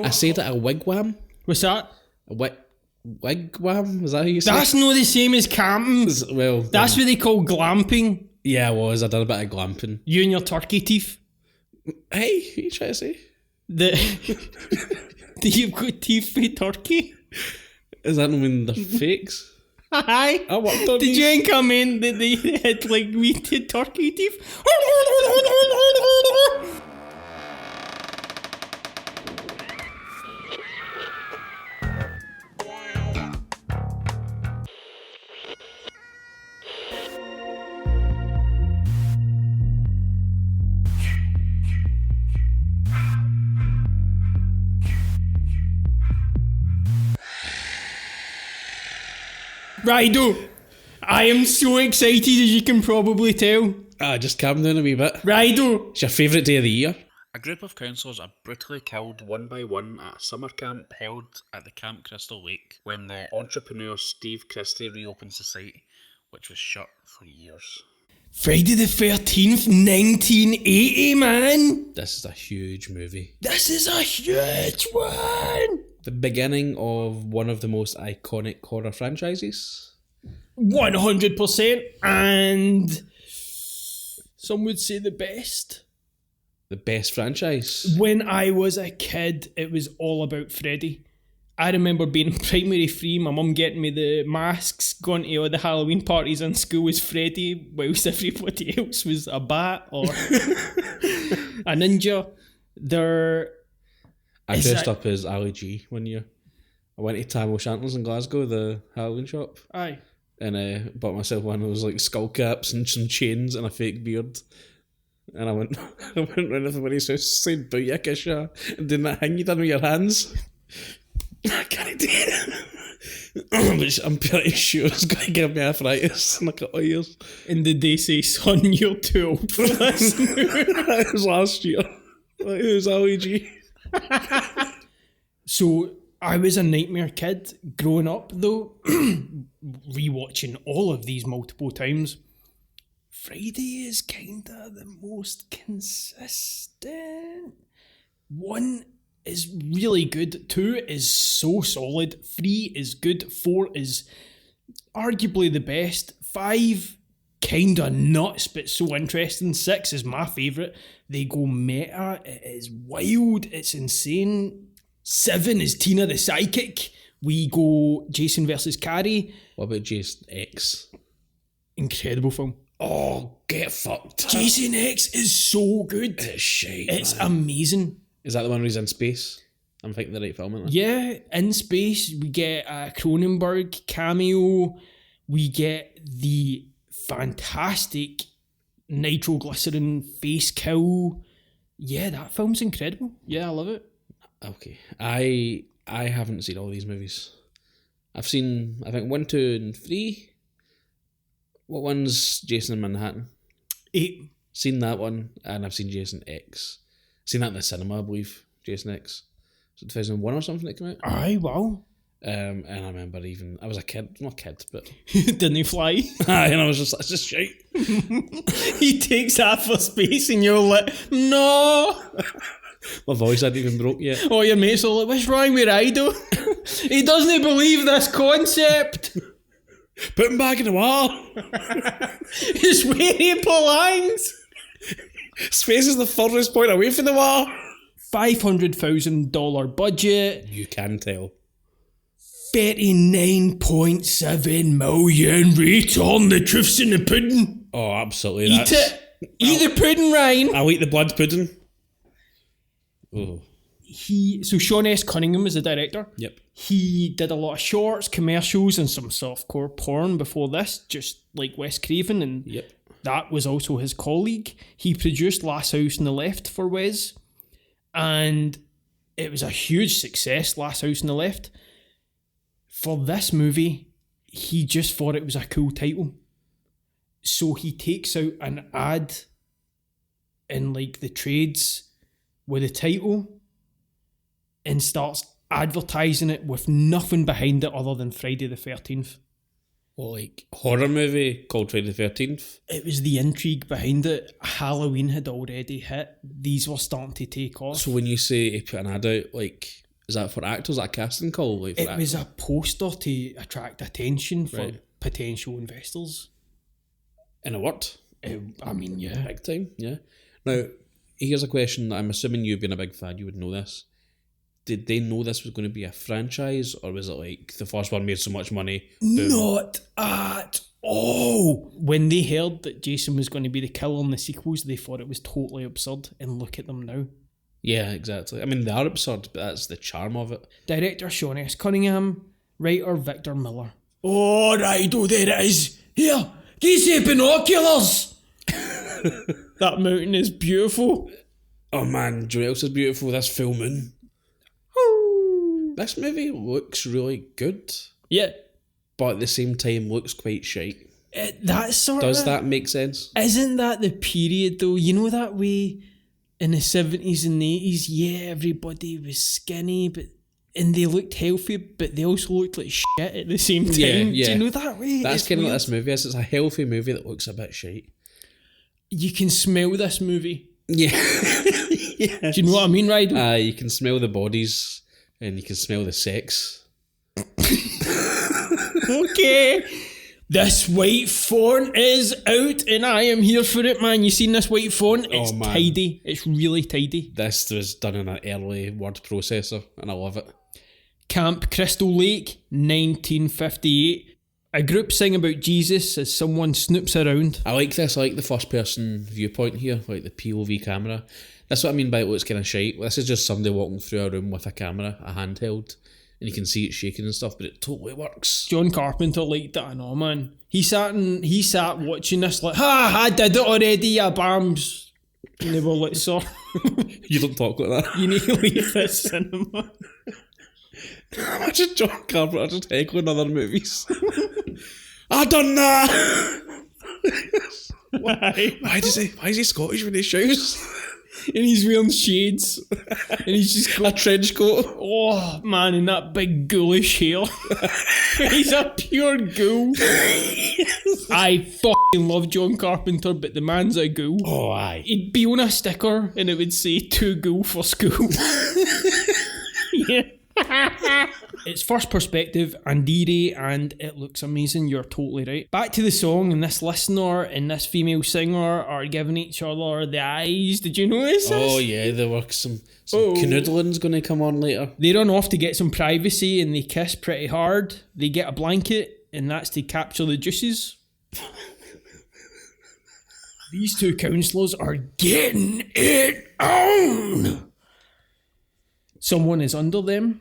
I said it a wigwam. What's that? A wigwam? Is that how you say That's not the same as camping. Well, That's what they call glamping. yeah, I was. I done a bit of glamping. You and your turkey teeth. Hey, what are you trying to say? Do you've got teeth for turkey? Does that mean they're fakes? Aye. I worked on Did these. you ain't come in that they had like weeded turkey teeth? Righto, I am so excited as you can probably tell. Just calm down a wee bit. Righto. It's your favourite day of the year. A group of councillors are brutally killed one by one at a summer camp held at the Camp Crystal Lake when the entrepreneur Steve Christie reopens the site, which was shut for years. Friday the 13th, 1980, man. This is a huge movie. This is a huge one. The beginning of one of the most iconic horror franchises. 100%. And some would say the best. The best franchise. When I was a kid, it was all about Freddy. I remember being in primary 3, my mum getting me the masks, going to all the Halloween parties in school as Freddy, whilst everybody else was a bat or a ninja. I dressed up as Ali G one year. I went to Tam O'Shanter's in Glasgow, the Halloween shop. Aye. And bought myself one of those like skull caps and some chains and a fake beard. And I went round everybody's house saying Booyakasha and doing that thing you done with your hands. I can't do it. But I'm pretty sure it's going to give me arthritis in a couple of years. And did they say, son, you're too old for this? It was last year. Like, it was LEG. So I was a nightmare kid growing up though, rewatching all of these multiple times. Friday is kinda the most consistent. 1 is really good, 2 is so solid, 3 is good, 4 is arguably the best, 5 kinda nuts but so interesting, 6 is my favourite. They go meta, it is wild, it's insane. 7 is Tina the Psychic. We go Jason versus Carrie. What about Jason X? Incredible film. Oh, get fucked. Jason X is so good. It's shite. It's man. amazing. Is that the one where he's in space? I'm thinking the right film, isn't it? Yeah, in space, we get a Cronenberg cameo. We get the fantastic nitroglycerin face kill. Yeah, that film's incredible. Yeah, I love it. Okay. I haven't seen all these movies. I've seen, I think, 1, 2, and 3. What one's Jason in Manhattan? 8. Seen that one, and I've seen Jason X. Seen that in the cinema, I believe. Jason X. Was it 2001 or something that came out? Aye, wow. And I remember even, I was a kid, not a kid, but... Didn't he fly? And I was just, that's just shite. He takes off for space and you're like, no. My voice hadn't even broke yet. Oh, your mates are like, what's wrong with Rido? He doesn't believe this concept. Put him back in the wall. It's where he belongs. Space is the furthest point away from the wall. $500,000 budget. You can tell. 39.7 million. Return the truths in the pudding. Oh, absolutely. Eat it. Eat the pudding, Ryan. I'll eat the blood pudding. Oh. So Sean S. Cunningham is the director. Yep. He did a lot of shorts, commercials, and some softcore porn before this, just like Wes Craven, and Yep. that was also his colleague. He produced Last House on the Left for Wes, and it was a huge success, Last House on the Left. For this movie, he just thought it was a cool title. So he takes out an ad in like the trades with a title and starts advertising it with nothing behind it other than Friday the 13th. like horror movie called Friday the 13th. It was the intrigue behind it. Halloween had already hit. These were starting to take off. So when you say he put an ad out, like, is that for actors? Is that a casting call? Like, It was a poster to attract attention for Right. potential investors. And it worked. I mean, yeah. Big time, yeah. Now, here's a question that I'm assuming you being a big fan, you would know this. Did they know this was going to be a franchise, or was it like the first one made so much money? Boom. Not at all. When they heard that Jason was going to be the killer in the sequels, they thought it was totally absurd. And look at them now. Yeah, exactly. I mean, they are absurd, but that's the charm of it. Director Sean S. Cunningham, writer Victor Miller. Oh, right, there it is. Here, give you binoculars. That mountain is beautiful. Oh man, do you know what else is beautiful? This full moon. This movie looks really good, Yeah, but at the same time looks quite shite. that sort Does of... that make sense? Isn't that the period though? You know that way in the 70s and the 80s, yeah, everybody was skinny, and they looked healthy, but they also looked like shit at the same time. Yeah. Do you know that way? That's It's kind of what weird. this movie is. It's a healthy movie that looks a bit shite. You can smell this movie. Yeah. Yeah. Do you know what I mean, right? You can smell the bodies and you can smell the sex. Okay. This white font is out and I am here for it, man. You seen this white font? It's man. tidy. It's really tidy. This was done in an early word processor and I love it. Camp Crystal Lake, 1958. A group sing about Jesus as someone snoops around. I like this. I like the first person viewpoint here, like the POV camera. That's what I mean by it looks kind of shite. This is just somebody walking through a room with a camera, a handheld, and you can see it shaking and stuff, but it totally works. John Carpenter liked it, I know, man. He sat watching this like, I did it already, ya bams. And they were like, sir, You don't talk like that. you need to leave this cinema. Imagine John Carpenter just heckling other movies. I done that. Why is he Scottish when he shouts? And he's wearing shades. And he's just got A trench coat. oh man, and that big ghoulish hair. He's a pure ghoul. I fucking love John Carpenter, but the man's a ghoul. Oh aye. He'd be on a sticker and it would say "to ghoul for school." Yeah. It's first perspective and eerie and it looks amazing. You're totally right. Back to the song, and this listener and this female singer are giving each other the eyes. Did you notice this? Oh yeah, there were some canoodling's going to come on later. They run off to get some privacy and they kiss pretty hard. They get a blanket and that's to capture the juices. These two counsellors are getting it on. Someone is under them.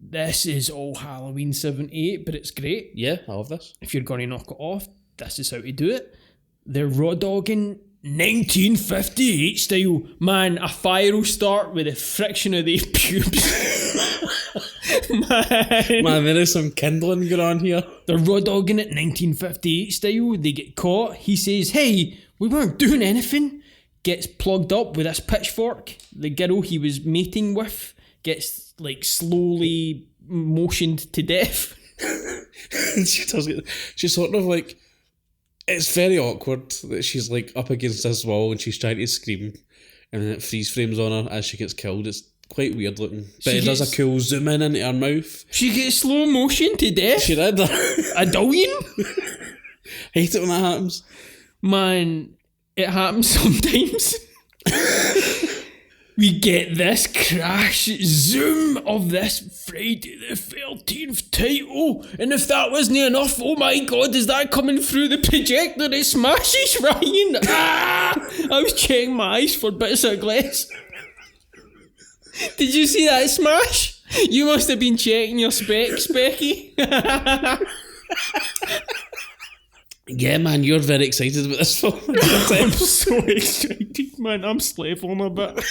This is all Halloween 78, but it's great. Yeah, I love this. If you're going to knock it off, this is how to do it. They're raw dogging 1958 style. Man, a fire will start with the friction of their pubes. Man, there is some kindling going on here. They're raw dogging it 1958 style. They get caught. He says, hey, we weren't doing anything. Gets plugged up with this pitchfork. The girl he was mating with gets like slowly motioned to death. She does get. She's sort of like. It's very awkward that she's like up against this wall and she's trying to scream, and then it freeze frames on her as she gets killed. It's quite weird looking, but it does a cool zoom in into her mouth. She gets slow motion to death. She did. A billion? Hate it when that happens. Man, it happens sometimes. We get this crash zoom of this Friday the 13th title, and if that wasn't enough, oh my god, is that coming through the projector? It smashes Ryan. I was checking my eyes for bits of glass. Did you see that smash? You must have been checking your Specky. Yeah, man, you're very excited about this film. I'm so excited, man. I'm slaving a bit.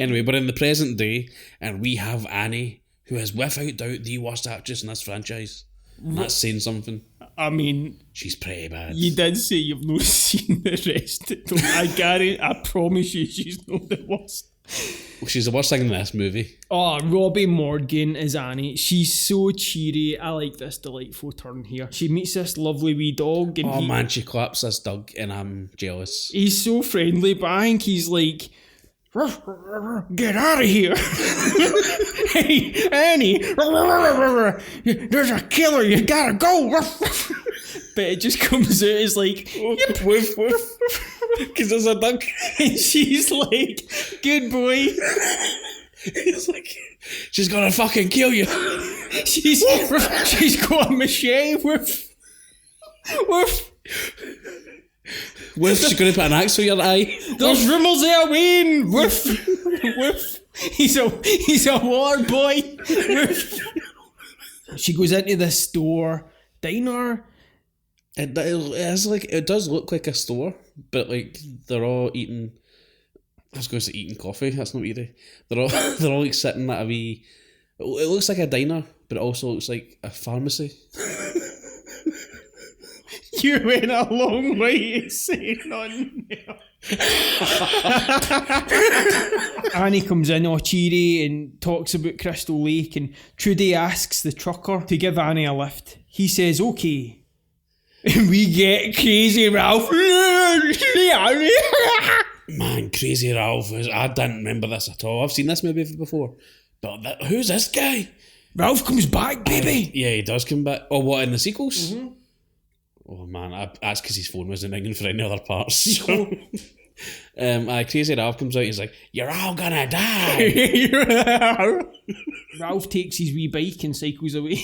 Anyway, we're in the present day, and we have Annie, who is without doubt the worst actress in this franchise. And that's saying something. I mean, She's pretty bad. you did say you've not seen the rest. I promise you she's not the worst. She's the worst thing in this movie. Oh, Robbie Morgan is Annie. She's so cheery. I like this delightful turn here. She meets this lovely wee dog. And Oh man, she claps this dog and I'm jealous. he's so friendly, but I think he's like, get out of here. Hey, Annie, there's a killer, you gotta go. But it just comes out as like, yep, Woof woof. Because there's a duck. and she's like, good boy. He's like, she's gonna fucking kill you. She's got a machete. Woof. Woof. Woof, she's gonna put an axe through your eye. There's rumours there, Wayne. Woof. Woof. He's a water boy. Woof. She goes into the store, diner. It does look like a store, but like they're all eating. I was going to say eating coffee. That's not eating. They're all like sitting at a wee. It looks like a diner, but it also looks like a pharmacy. You went a long way to say nothing. Annie comes in all cheery and talks about Crystal Lake, and Trudy asks the trucker to give Annie a lift. He says, okay. And we get Crazy Ralph. Man, Crazy Ralph. I didn't remember this at all. I've seen this movie before. But who's this guy? Ralph comes back, baby. Yeah, he does come back. Oh, what, in the sequels? Mm-hmm. Oh, man. That's because his phone wasn't ringing for any other parts. So. Crazy Ralph comes out. He's like, you're all gonna die. Ralph takes his wee bike and cycles away.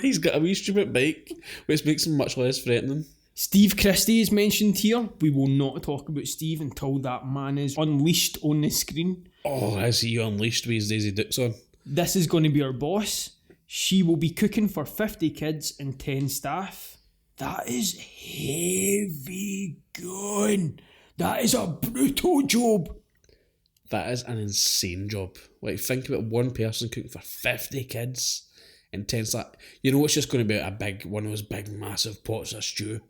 He's got a wee stupid bike, which makes him much less threatening. Steve Christie is mentioned here. We will not talk about Steve until that man is unleashed on the screen. Oh, I see you unleashed with his Daisy Dukes on. This is going to be our boss. She will be cooking for 50 kids and 10 staff. That is heavy going. That is a brutal job. That is an insane job. Like, think about one person cooking for 50 kids and 10 staff. You know, it's just going to be one of those big, massive pots of stew.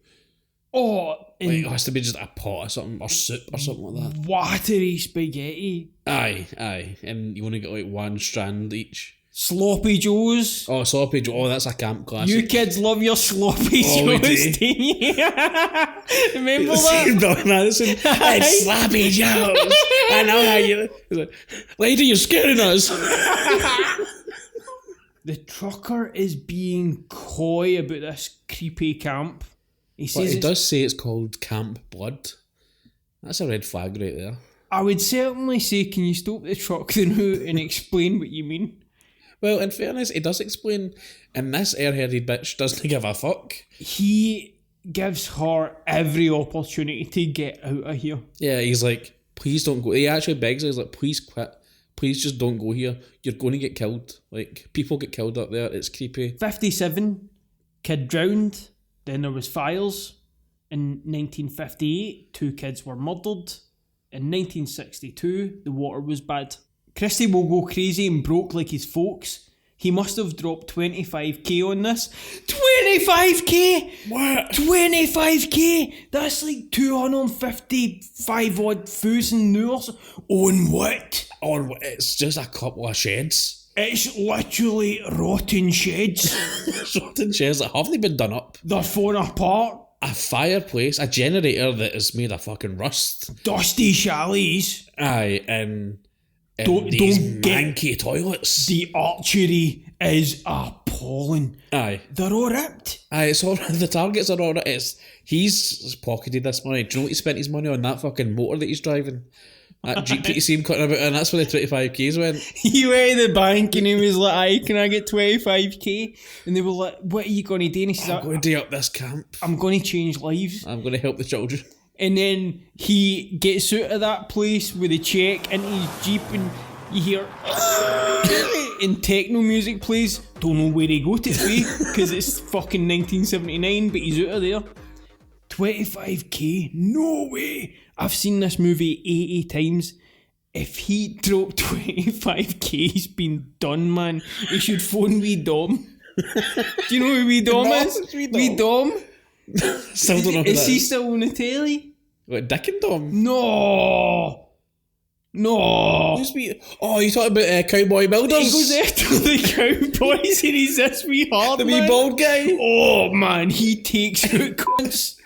Oh, like, it has to be just a pot or something, or soup or something like that. Watery spaghetti. Aye. And you want to get like one strand each. Sloppy Joes. Oh, sloppy Joe. Oh, that's a camp classic. You kids love your sloppy Joes, don't you? Remember that? Don Madison. It's sloppy Joes. I know how you... He's like, lady, you're scaring us. The trucker is being coy about this creepy camp. He says he does say it's called Camp Blood. That's a red flag right there. I would certainly say, can you stop the truck now and explain what you mean? Well, in fairness, he does explain, and this airheaded bitch doesn't give a fuck. He gives her every opportunity to get out of here. Yeah, he's like, please don't go. He actually begs her, he's like, please quit. Please just don't go here. You're going to get killed. Like, people get killed up there. It's creepy. 57, kid drowned. Then there was fires. In 1958, 2 kids were murdered. In 1962, the water was bad. Christie will go crazy and broke like his folks. He must have dropped 25k on this. 25k? What? 25k? That's like 255 odd thousand hours. On what? Or it's just a couple of sheds. It's literally rotten sheds. Rotten sheds that haven't been done up. They're falling apart. A fireplace, a generator that is made of fucking rust. Dusty chalets. Aye, and Don't manky toilets. The archery is appalling. Aye. They're all ripped. Aye, it's all the targets are all right. He's pocketed this money. Do you know what he spent his money on? That fucking motor that he's driving. That Jeep that you see him cutting about, and that's where the 25k's went. He went to the bank and he was like, aye, can I get 25k? And they were like, what are you going to do? And he said, I'm going to do up this camp. I'm going to change lives. I'm going to help the children. And then he gets out of that place with a check into his Jeep, and you hear and techno music plays. Don't know where he got it to because it's fucking 1979, but he's out of there. 25k? No way. I've seen this movie 80 times. If he dropped 25k, he's been done, man. He should phone Wee Dom. Do you know who Wee Dom is? Wee Dom? Still don't know who Is that he is. still on the telly? What, Dick and Dom? No. No. Who's me? Oh, you talking about Cowboy He Builders? goes after the Cowboys and he's this wee hard The wee man. bald guy? Oh man, he takes out cunts.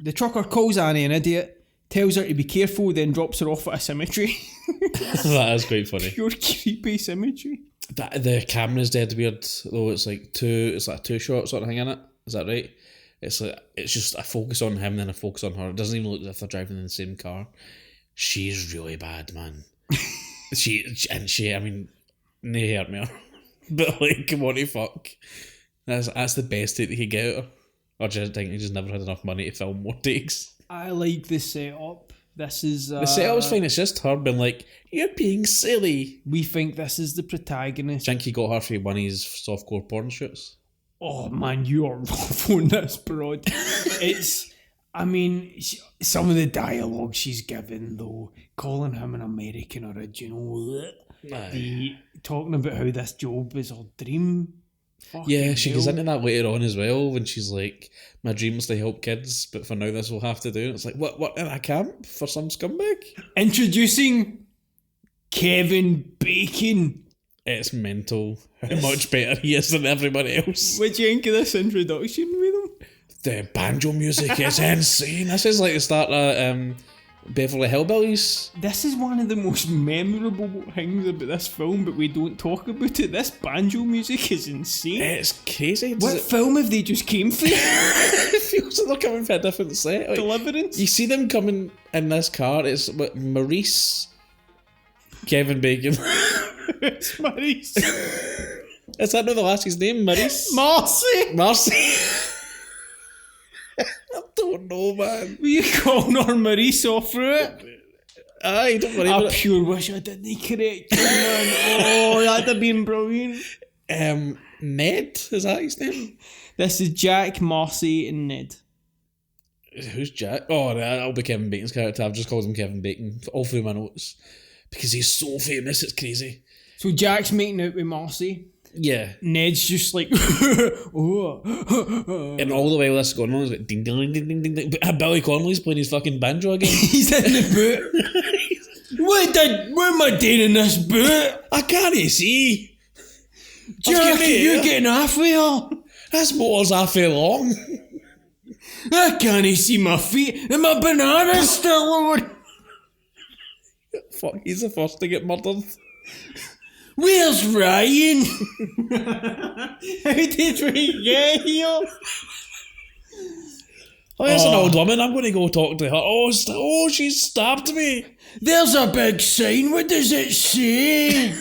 The trucker calls Annie an idiot, tells her to be careful, then drops her off at a cemetery. That is quite funny. Pure creepy cemetery. The camera's dead weird, though. It's like a two-shot sort of thing in it. Is that right? It's just a focus on him, then a focus on her. It doesn't even look as if they're driving in the same car. She's really bad, man. I mean, they hurt me, but like, what the fuck? That's the best take they could get out of her. Or do you think they just never had enough money to film more takes? I like the setup. This is... The setup's fine, it's just her being like, you're being silly. We think this is the protagonist. Do you think he got her for one of his softcore porn shoots? Oh man, you are rough on this, broad. It's... I mean, some of the dialogue she's given, though, calling him an American original, talking about how this job is her dream. Yeah, she goes into that later on as well when she's like, my dream was to help kids, but for now this will have to do. And it's like, what in a camp for some scumbag? Introducing Kevin Bacon. It's mental how much better he is than everybody else. What do you think of this introduction with him? The banjo music is insane. This is like the start of Beverly Hillbillies. This is one of the most memorable things about this film, but we don't talk about it. This banjo music is insane. It's crazy. What film have they just came for? It feels like they're coming for a different set. Like, Deliverance? you see them coming in this car. It's what, Maurice, Kevin Bacon. It's Maurice. Is that not the last his name? Maurice? Marcy. I don't know, man. Were you calling her Maurice off through it? Aye, don't worry I about pure wish I didn't correct you, man. Oh, that'd have been brilliant. it. Ned, is that his name? This is Jack, Marcy, and Ned. Who's Jack? Oh, that'll be Kevin Bacon's character. I've just called him Kevin Bacon all through my notes. Because he's so famous, it's crazy. So Jack's making out with Marcy. Yeah. Ned's just like, oh. And all the way this is going on, it's like ding ding ding ding ding ding. But Billy Connolly's playing his fucking banjo again. He's in the boot. What am I doing in this boot? I can't see. Jack, you're getting halfway up. This motor's halfway long. I can't see my feet and my banana's still on. Fuck, he's the first to get murdered. Where's Ryan? How did we get here? Oh, there's an old woman. I'm going to go talk to her. Oh, she stabbed me. There's a big sign. What does it say?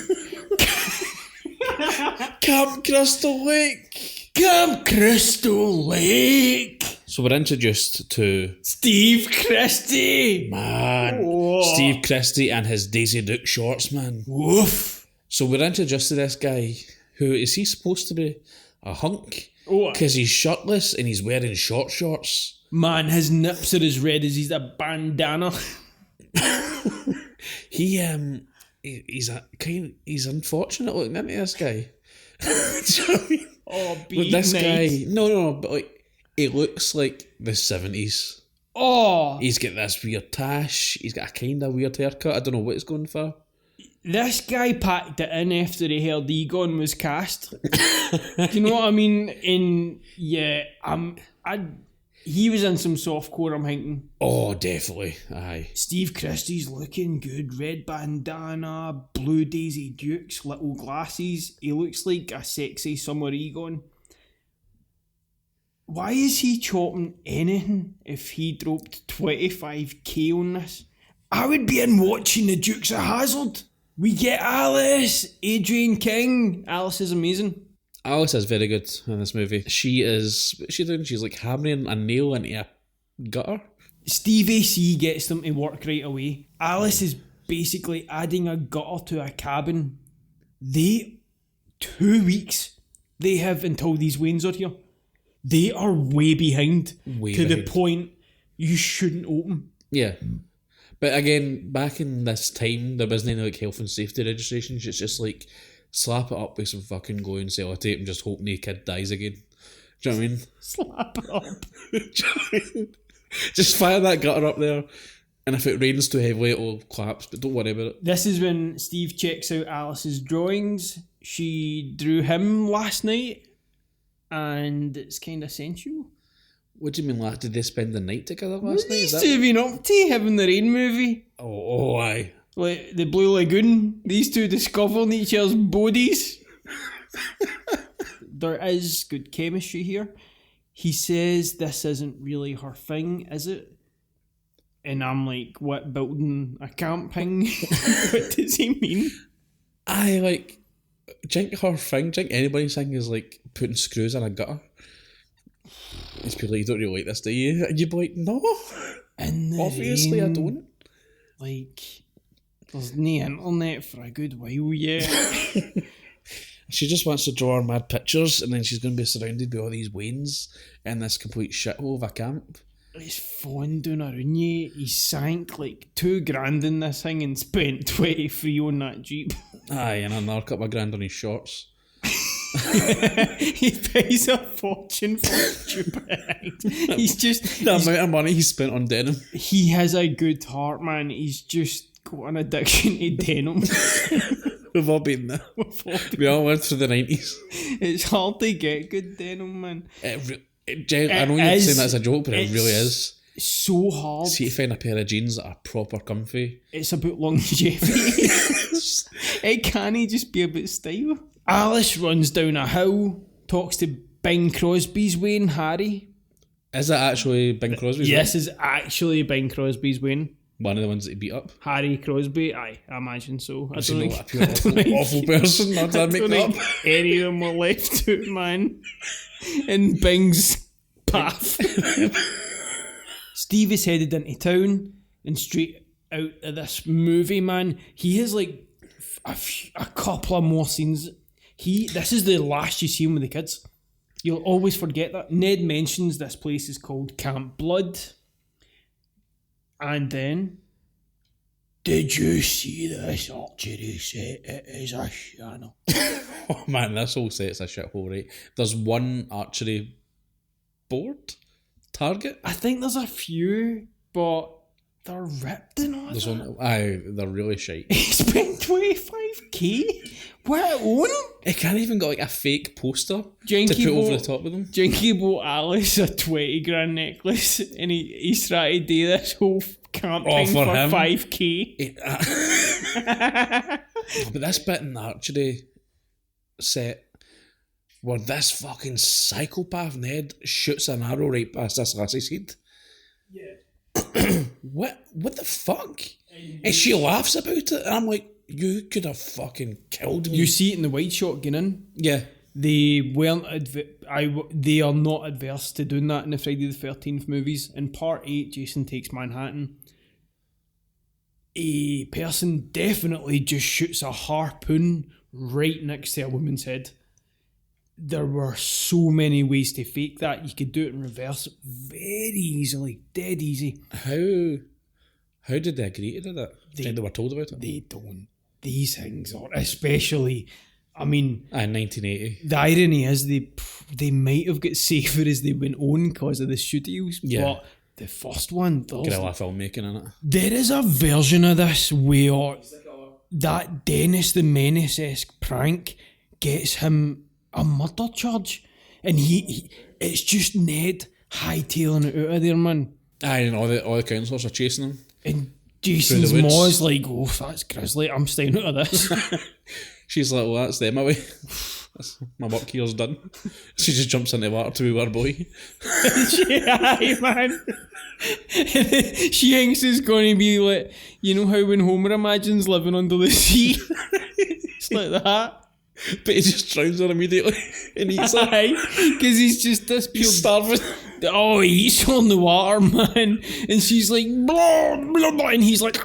Camp Crystal Lake. Camp Crystal Lake. So we're introduced to Steve Christie. Man, Steve Christie and his Daisy Duke shorts, man. Woof. So we're introduced to this guy. Who is he supposed to be? A hunk? Oh, Because he's shirtless and he's wearing shorts. man, his nips are as red as he's a bandana. He's unfortunate looking into this guy. Do you know what I mean? Oh, Look, this guy, no, but like he looks like the 70s. Oh, He's got this weird tash. He's got a kind of weird haircut. I don't know what he's going for. this guy packed it in after he heard Egon was cast. Do you know what I mean? He was in some softcore, I'm thinking. Oh, definitely. Aye. Steve Christie's looking good. Red bandana, blue Daisy Dukes, little glasses. He looks like a sexy summer Egon. Why is he chopping anything if he dropped 25k on this? I would be in watching the Dukes of Hazzard. We get Alice, Adrian King. Alice is amazing. Alice is very good in this movie. What's she doing? She's like hammering a nail into a gutter. Steve AC gets them to work right away. Alice is basically adding a gutter to a cabin. 2 weeks they have until these Waynes are here. They are way behind. The point you shouldn't open. Yeah. But again, back in this time, there wasn't any like health and safety registrations. It's just like slap it up with some fucking glue and sellotape and just hope no kid dies again. Do you know what I mean? Slap it up. Do you know what I mean? Just fire that gutter up there And if it rains too heavily, it'll collapse, but don't worry about it. This is when Steve checks out Alice's drawings. She drew him last night, and it's kind of sensual. What do you mean, did they spend the night together last night? These two have been up to having the Rain movie. Oh, aye. Like the Blue Lagoon, these two discovering each other's bodies. There is good chemistry here. He says this isn't really her thing, is it? And I'm like, what, building a camping? What does he mean? I like, do you think her thing, do you think anybody's thing is like putting screws in a gutter? It's people like, you don't really like this, do you? And you'd be like, no. Obviously rain, I don't. Like, there's no internet for a good while yet. She just wants to draw her mad pictures, and then she's going to be surrounded by all these wains in this complete shithole of a camp. He's falling down around you. He sank like $2,000 in this thing and spent 23 on that Jeep. Aye, and another couple of grand on his shorts. He pays a fortune for stupid. He's just the amount of money he spent on denim. He has a good heart, man. He's just got an addiction to denim. We've all been there. We all went through the 90s. It's hard to get good denim, man. I know you're saying that's a joke, but it really is. So hard. See, to find a pair of jeans that are proper comfy. It's about longevity. It can't just be about style. Alice runs down a hill, talks to Bing Crosby's Wayne, Harry. Is that actually Bing Crosby's Yes, is actually Bing Crosby's Wayne. One of the ones that he beat up. Harry Crosby, aye, I imagine so. I don't think awful person. Not that make that up. Any of them were left to it, man. In Bing's path. Steve is headed into town and straight out of this movie, man. He has like a couple of more scenes. This is the last you see him with the kids. You'll always forget that. Ned mentions this place is called Camp Blood. And then, did you see this archery set? It is a channel. Oh man, this whole set's a shithole, right? There's one archery board target. I think there's a few, but they're ripped in all. There's one. Aye, they're really shite. He spent 25k. What on? It can't even got like a fake poster Jenky to put over the top of them. Jenky bought Alice a 20 grand necklace, and he's trying to do this whole camping for him. 5k. But this bit in the archery set where this fucking psychopath Ned shoots an arrow right past this lassie's head. Yeah. What the fuck? And she laughs about it, and I'm like, you could have fucking killed me. You see it in the wide shot going in. Yeah. They weren't. They are not adverse to doing that in the Friday the 13th movies. In Part 8, Jason Takes Manhattan. A person definitely just shoots a harpoon right next to a woman's head. There were so many ways to fake that. You could do it in reverse very easily, dead easy. How did they agree to do that? They were told about it? They don't. These things are, especially, I mean... In 1980. The irony is they might have got safer as they went on because of the studios, but the first one... Guerrilla filmmaking in it. There is a version of this where that Dennis the Menace-esque prank gets him a murder charge, and he it's just Ned hightailing it out of there, man. Aye, and all the councillors are chasing him. And Jason's ma's like, oh, that's grisly, I'm staying out of this. She's like, well, that's them away. My work here's done. She just jumps into the water to be our boy. Aye, man. She thinks it's going to be like, you know how when Homer imagines living under the sea? It's like that. But he just drowns her immediately and eats her. Because he's just this pure... He's starving. Oh, he eats her in the water, man. And she's like, blah, blah, blah. And he's like...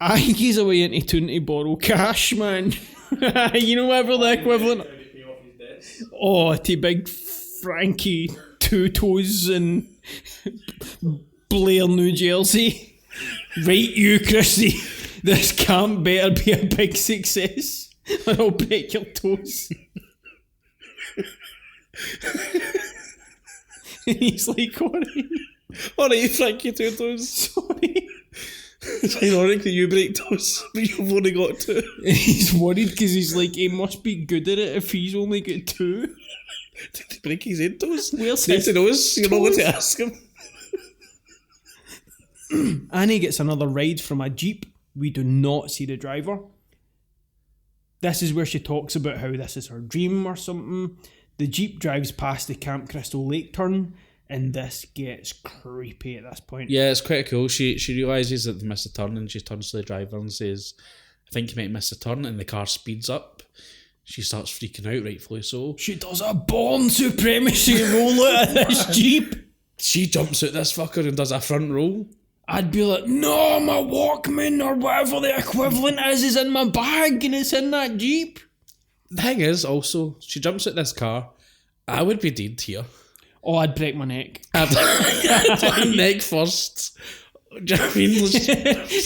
I think he's away into town to borrow cash, man. You know, whatever the equivalent... Oh, to big Frankie Two Toes in Blair, New Jersey. Right, you, Chrissy. This can't better be a big success. Or I'll break your toes. And he's like, what? Alright, thank you, two toes. Sorry. It's ironic that you break toes, but you've only got two. He's worried because he's like, he must be good at it if he's only got two. Did he break his head toes? Where's Need his to know, you're not going to ask him. Annie gets another ride from a Jeep. We do not see the driver. This is where she talks about how this is her dream or something. The Jeep drives past the Camp Crystal Lake turn, and this gets creepy at this point. Yeah, it's quite cool. She realises that they missed a turn, and she turns to the driver and says, I think you might miss a turn, and the car speeds up. She starts freaking out, rightfully so. She does a born supremacy roll out of this Jeep. She jumps out this fucker and does a front roll. I'd be like, no, my Walkman or whatever the equivalent is in my bag and it's in that Jeep. The thing is, also, she jumps out this car. I would be dead here. Oh, I'd break my neck. I'd neck first. Do you know what I mean?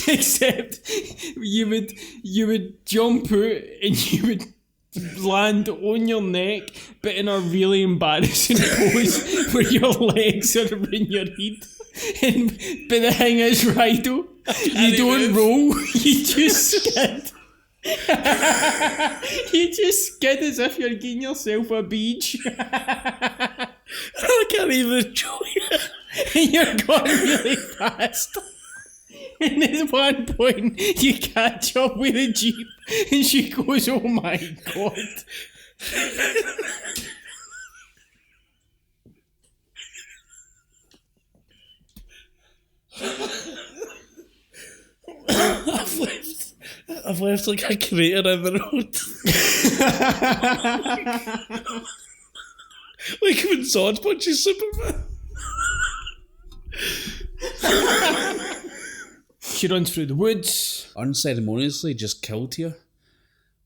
Except you would jump out and you would land on your neck, but in a really embarrassing pose where your legs are in your head. But the thing is, Rido, you don't roll, you just skid. You just skid as if you're getting yourself a beach. I can't even enjoy it. And you're going really fast. And at one point, you catch up with the Jeep, and she goes, oh my god. I've left like a crater in the road. Like when Zod punches Superman. She runs through the woods. Unceremoniously just killed here.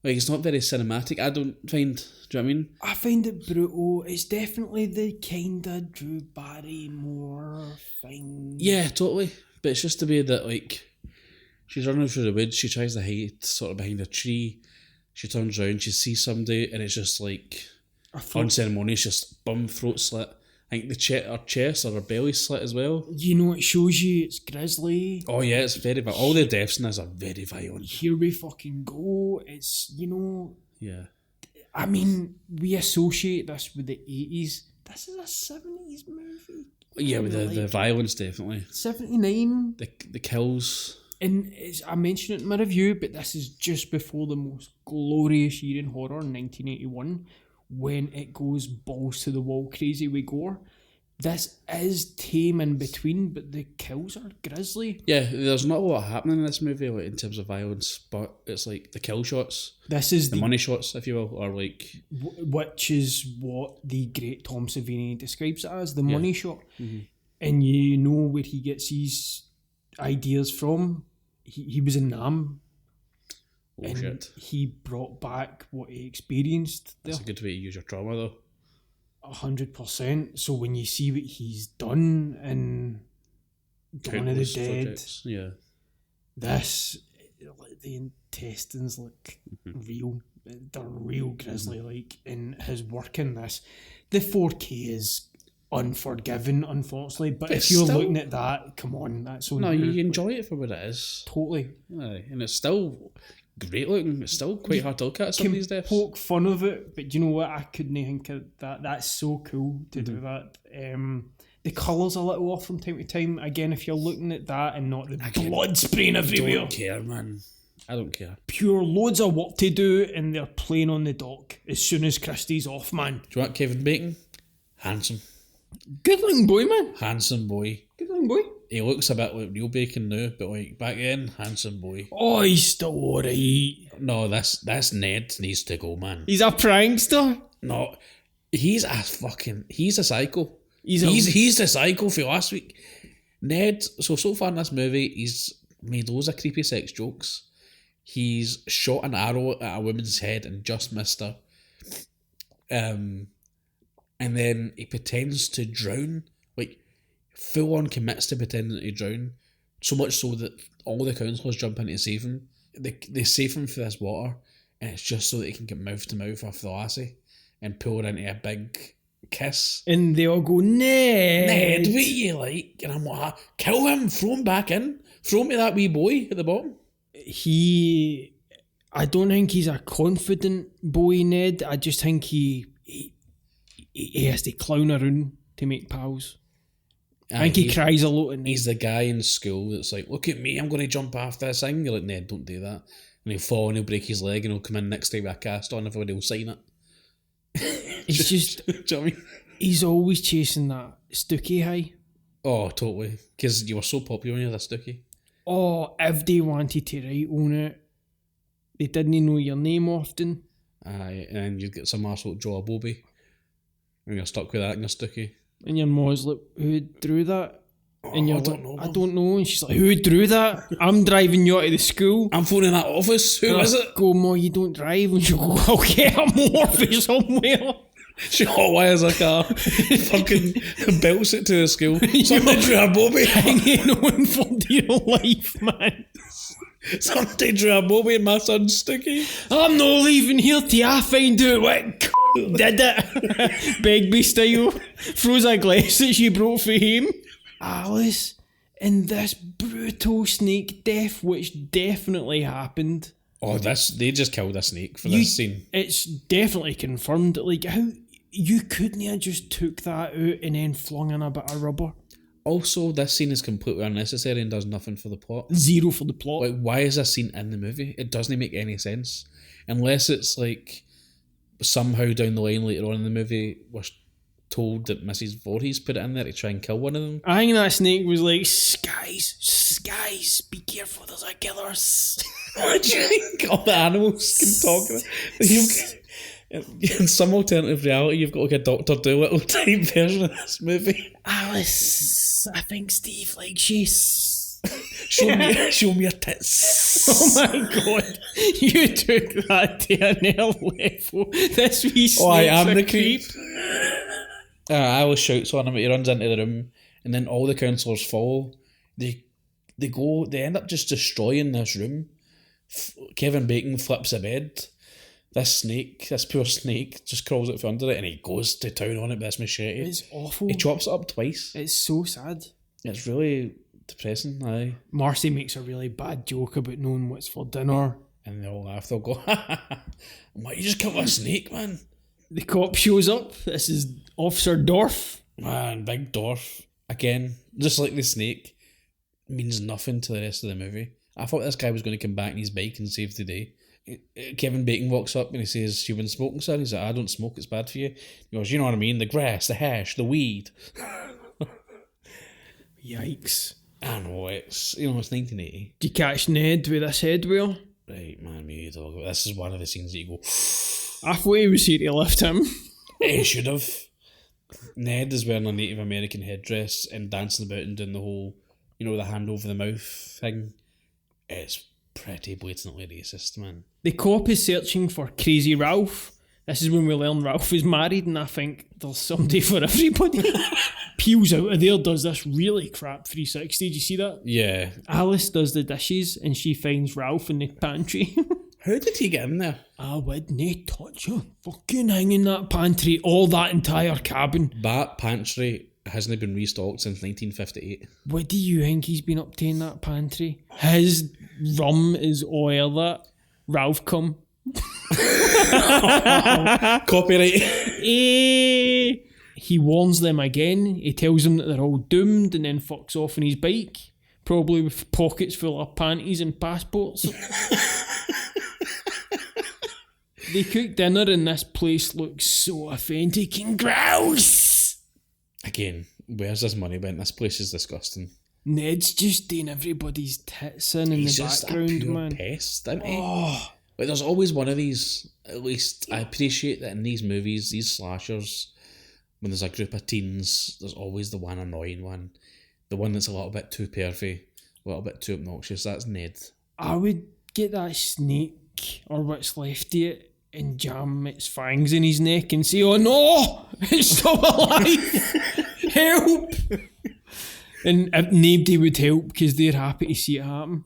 Like, it's not very cinematic, I don't find. Do you know what I mean? I find it brutal. It's definitely the kind of Drew Barrymore thing. Yeah, totally. But it's just the way that, like, she's running through the woods, she tries to hide sort of behind a tree, she turns around, she sees somebody, and it's just like unceremonious, just bum throat slit. I think her chest or her belly slit as well. You know, it shows you it's grisly. Oh yeah, it's very violent. All the deaths in this are very violent. Here we fucking go. It's, you know... Yeah. I mean, we associate this with the 80s. This is a 70s movie. Yeah, with the violence, definitely. 79. The kills. And I mentioned it in my review, but this is just before the most glorious year in horror in 1981, when it goes balls to the wall crazy with gore. This is tame in between, but the kills are grisly. Yeah, there's not a lot happening in this movie, like, in terms of violence, but it's like the kill shots. This is the money shots, if you will, are like... Which is what the great Tom Savini describes it as, the money shot. Mm-hmm. And you know where he gets his ideas from. He was in Nam. Oh, and shit. He brought back what he experienced there. That's a good way to use your trauma, though. 100%. So when you see what he's done in Dawn of the Dead, projects. Yeah, this, like, the intestines look real. They're real grisly, like, in his work in this. The 4K is unforgiving, unfortunately, but if you're looking at that, come on, that's so... No, you enjoy it for what it is. Totally. Aye, and it's still great looking. It's still quite hard to look at some of these deaths. Poke fun of it, but you know what? I couldn't think of that. That's so cool to do that. The colour's a little off from time to time. Again, if you're looking at that and not the blood spraying everywhere. I don't care, man. I don't care. Pure loads of work to do, and they're playing on the dock as soon as Christie's off, man. Do you want Kevin Bacon? Handsome. Good looking boy, man. Handsome boy. Good looking boy. He looks a bit like real Bacon now, but like back then, handsome boy. Oh, he's still alright. No, that's Ned needs to go, man. He's a prankster. No, he's a psycho. He's the psycho for last week. Ned, so far in this movie, he's made loads of creepy sex jokes. He's shot an arrow at a woman's head and just missed her. And then he pretends to drown, like full on commits to pretending to drown. So much so that all the counsellors jump in to save him. They save him for this water, and it's just so that he can get mouth to mouth off the lassie and pull her into a big kiss. And they all go, Ned. Ned, what you like? And I'm like, kill him, throw him back in. Throw me that wee boy at the bottom. I don't think he's a confident boy, Ned. I just think he has to clown around to make pals. I think he cries a lot. He's the guy in school that's like, look at me, I'm going to jump off this thing. You're like, Ned, don't do that. And he'll fall and he'll break his leg and he'll come in next time with a cast on, everybody will sign it. He's just, do you know what I mean? He's always chasing that Stookie high. Oh, totally. Because you were so popular when you had a Stookie. Oh, if they wanted to write on it, they didn't know your name often. Aye, and then you'd get some arsehole draw a Bobby. And you're stuck with that in your Stookie. And your mom's like, who drew that? And you're I like, don't know. I don't know. And she's like, who drew that? I'm driving you out of the school. I'm phoning that office. Who is it? Go, Ma, you don't drive. And she'll go, I'll get a Morphe somewhere. She hotwires a car. Fucking belts it to the school. Somebody drew a Bobby. Hanging on for dear life, man. Somebody drew a Bobby in my son's Stookie. I'm not leaving here till I find out what did it. Begbie style. Throws a glass that she brought for him. Alice, in this brutal snake death, which definitely happened. Oh, they just killed a snake for this scene. It's definitely confirmed. Like, how you couldn't have just took that out and then flung in a bit of rubber. Also, this scene is completely unnecessary and does nothing for the plot. Zero for the plot. Like, why is this scene in the movie? It doesn't make any sense. Unless it's like somehow down the line later on in the movie we're told that Mrs. Voorhees put it in there to try and kill one of them. I think that snake was like, guys, be careful, there's a killer. What do you think? All the animals can talk. In some alternative reality, you've got like a Dr. Dolittle type version of this movie. Alice, I think Steve likes you. Show me your tits. Oh my god, you took that to another level. This wee snake's I am the creep. Alice shouts on him, he runs into the room, and then all the counsellors follow. They end up just destroying this room. Kevin Bacon flips a bed. This poor snake, just crawls out from under it, and he goes to town on it with this machete. It's awful. He chops it up twice. It's so sad. It's really depressing, aye. Marcy makes a really bad joke about knowing what's for dinner. And they all laugh, they'll go, ha ha ha. I'm like, you just killed a snake, man. The cop shows up. This is Officer Dorf. Man, big Dorf. Again, just like the snake, means nothing to the rest of the movie. I thought this guy was going to come back on his bike and save the day. Kevin Bacon walks up and he says, "You've been smoking, sir?" He's like, "I don't smoke, it's bad for you." He goes, "You know what I mean, the grass, the hash, the weed." Yikes. I know, it's 1980. Do you catch Ned with this headwear? Right, man, me dog. This is one of the scenes that you go, I thought he was here to lift him. he should have. Ned is wearing a Native American headdress and dancing about and doing the whole, the hand over the mouth thing. It's pretty blatantly racist, man. The cop is searching for Crazy Ralph. This is when we learn Ralph is married, and I think there's somebody for everybody. Peels out of there, does this really crap 360. Did you see that? Yeah. Alice does the dishes, and she finds Ralph in the pantry. How did he get in there? I wouldn't touch you. Fucking hang in that pantry, all that entire cabin. That pantry hasn't been restocked since 1958. What do you think he's been up to in that pantry? His rum is oil that Ralph come. Copyright. He warns them again. He tells them that they're all doomed and then fucks off on his bike. Probably with pockets full of panties and passports. They cook dinner and this place looks so authentic and gross. Again, where's this money went? This place is disgusting. Ned's just doing everybody's tits in He's the just background, a pure man. pest, isn't he? Oh, Like, there's always one of these. At least I appreciate that in these movies, these slashers, when there's a group of teens, there's always the one annoying one. The one that's a little bit too perfy, a little bit too obnoxious. That's Ned. I would get that snake or what's left of it and jam its fangs in his neck and say, "Oh no, it's still alive! Help!" And nobody would help because they're happy to see it happen.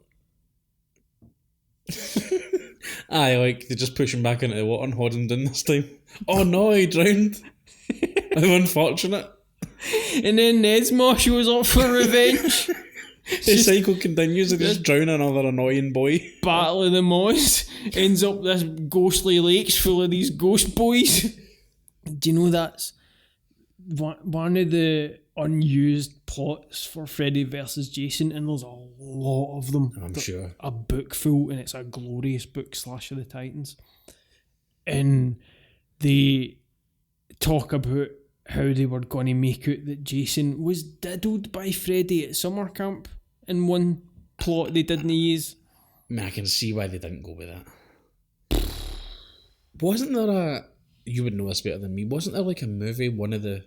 Aye, like, they just push him back into the water and hold him down this time. Oh no, he drowned. How unfortunate. And then Ned's ma shows up for revenge. The cycle continues and just drown another annoying boy. Battle of the Moss ends up this ghostly lakes full of these ghost boys. Do you know that's one of the unused plots for Freddy versus Jason, and there's a lot of them. I'm sure. A book full, and it's a glorious book, Slash of the Titans. And they talk about how they were going to make out that Jason was diddled by Freddy at summer camp in one plot they didn't use. I mean, I can see why they didn't go with that. Wasn't there a... You would know this better than me. Wasn't there like a movie, one of the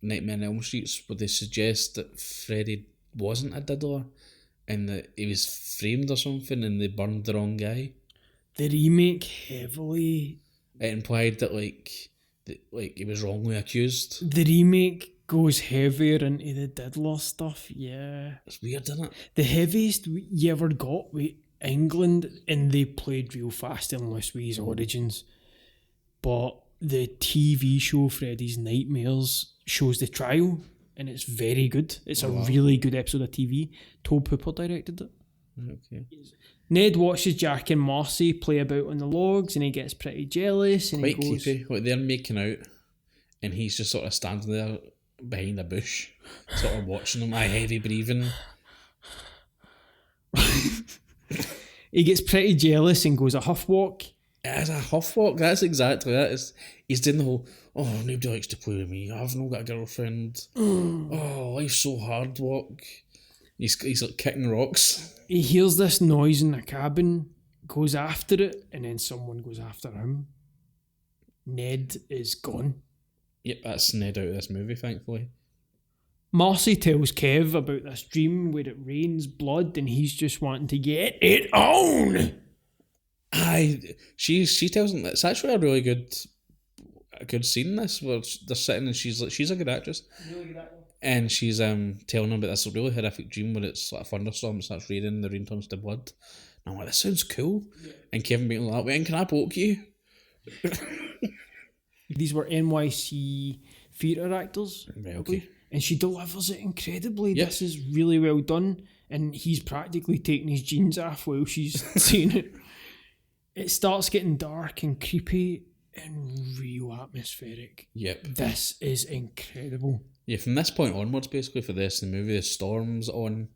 Nightmare on Elm Streets, where they suggest that Freddy wasn't a diddler and that he was framed or something and they burned the wrong guy? The remake heavily... It implied that he was wrongly accused. The remake goes heavier into the diddler stuff, yeah. It's weird, isn't it? The heaviest you ever got with England, and they played real fast and loose with his origins. But the TV show Freddy's Nightmares shows the trial, and it's very good. It's a really good episode of TV. Tobe Hooper directed it. Okay. Ned watches Jack and Marcy play about on the logs, and he gets pretty jealous. And Quite he goes, creepy. Like, they're making out, and he's just sort of standing there behind a bush, sort of watching them. Heavy breathing. He gets pretty jealous and goes a huff walk. It's a huff walk. That's exactly it. He's doing the whole, nobody likes to play with me. I've not got a girlfriend. Life's so hard walk. He's like kicking rocks. He hears this noise in the cabin, goes after it, and then someone goes after him. Ned is gone. Yep, that's Ned out of this movie, thankfully. Marcy tells Kev about this dream where it rains blood and he's just wanting to get it on. She tells him it's actually a really good scene, this, where they're sitting and she's a good actress. Really good actress. And she's telling him about this really horrific dream where it's like a thunderstorm, it starts raining, the rain turns to blood. And I'm like, this sounds cool. Yeah. And Kevin being like, when can I poke you? These were NYC theatre actors. Right, okay. And she delivers it incredibly. Yep. This is really well done. And he's practically taking his jeans off while she's saying it. It starts getting dark and creepy and real atmospheric. Yep. This is incredible. Yeah, from this point onwards, basically, for the rest of the movie, the storm's on,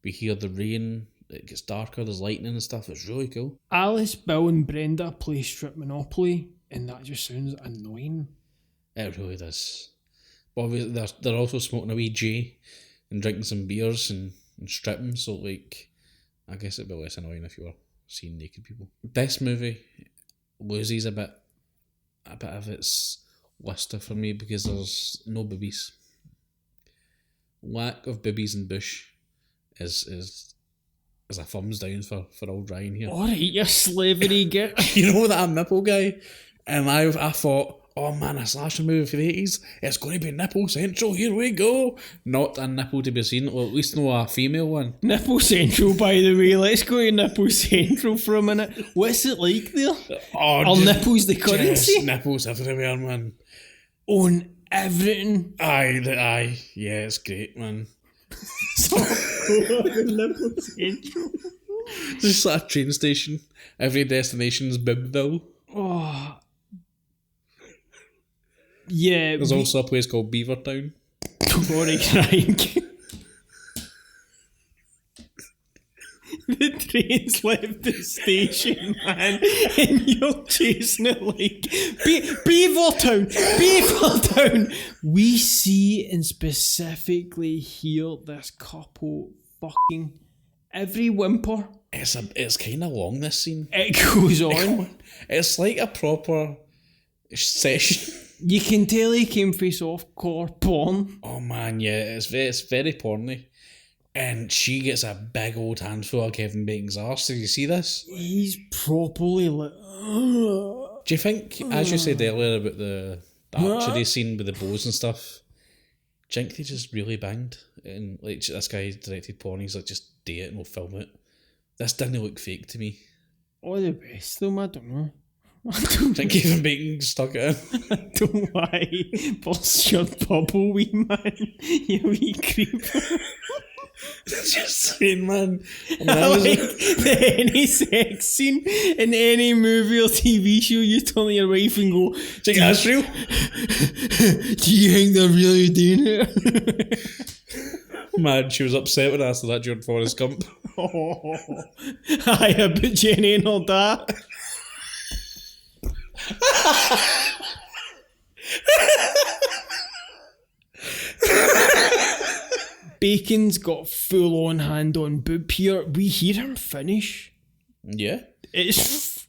we hear the rain, it gets darker, there's lightning and stuff, it's really cool. Alice, Bill and Brenda play strip Monopoly, and that just sounds annoying. It really does. But obviously they're also smoking a wee J and drinking some beers and stripping, so like, I guess it'd be less annoying if you were seeing naked people. This movie loses a bit of its luster for me because there's no boobies. Lack of boobies and bush is a thumbs down for old Ryan here. Alright, you slavery git. You know that I'm nipple guy, and I thought, oh man, a slasher movie for the 80s, it's going to be nipple central, here we go. Not a nipple to be seen, or at least no a female one. Nipple central, by the way, let's go to nipple central for a minute. What's it like there? Are nipples the currency? Just nipples everywhere, man. On everything. Aye, yeah, it's great, man. Nipple central. Just like a train station. Every destination's Bibville. Oh. Yeah. There's also a place called Beavertown. Sorry, crying. The train's left the station, man, and you're chasing it like Beavertown. We see and specifically hear this couple fucking every whimper. It's kind of long, this scene. It goes on. It's like a proper session. You can tell he came for softcore porn. Oh man, yeah, it's very porny. And she gets a big old handful of Kevin Bacon's arse. Did you see this? He's properly like... Do you think, as you said earlier about the archery scene with the bows and stuff, do you think they just really banged? And like this guy directed porn, he's like, just do it and we'll film it. This didn't look fake to me. All the best though, I don't know. I think Kevin Bacon stuck it in. I don't know why. Burst your bubble, wee man. You wee creep. Just saying, man. Any sex scene in any movie or TV show, you turn to your wife and go, think that's real? do you think they're really doing it? Man, she was upset with us after that during Forrest Gump. Oh, aye, but Jenny and all that. Bacon's got full on hand on boob here. We hear him finish. Yeah. It's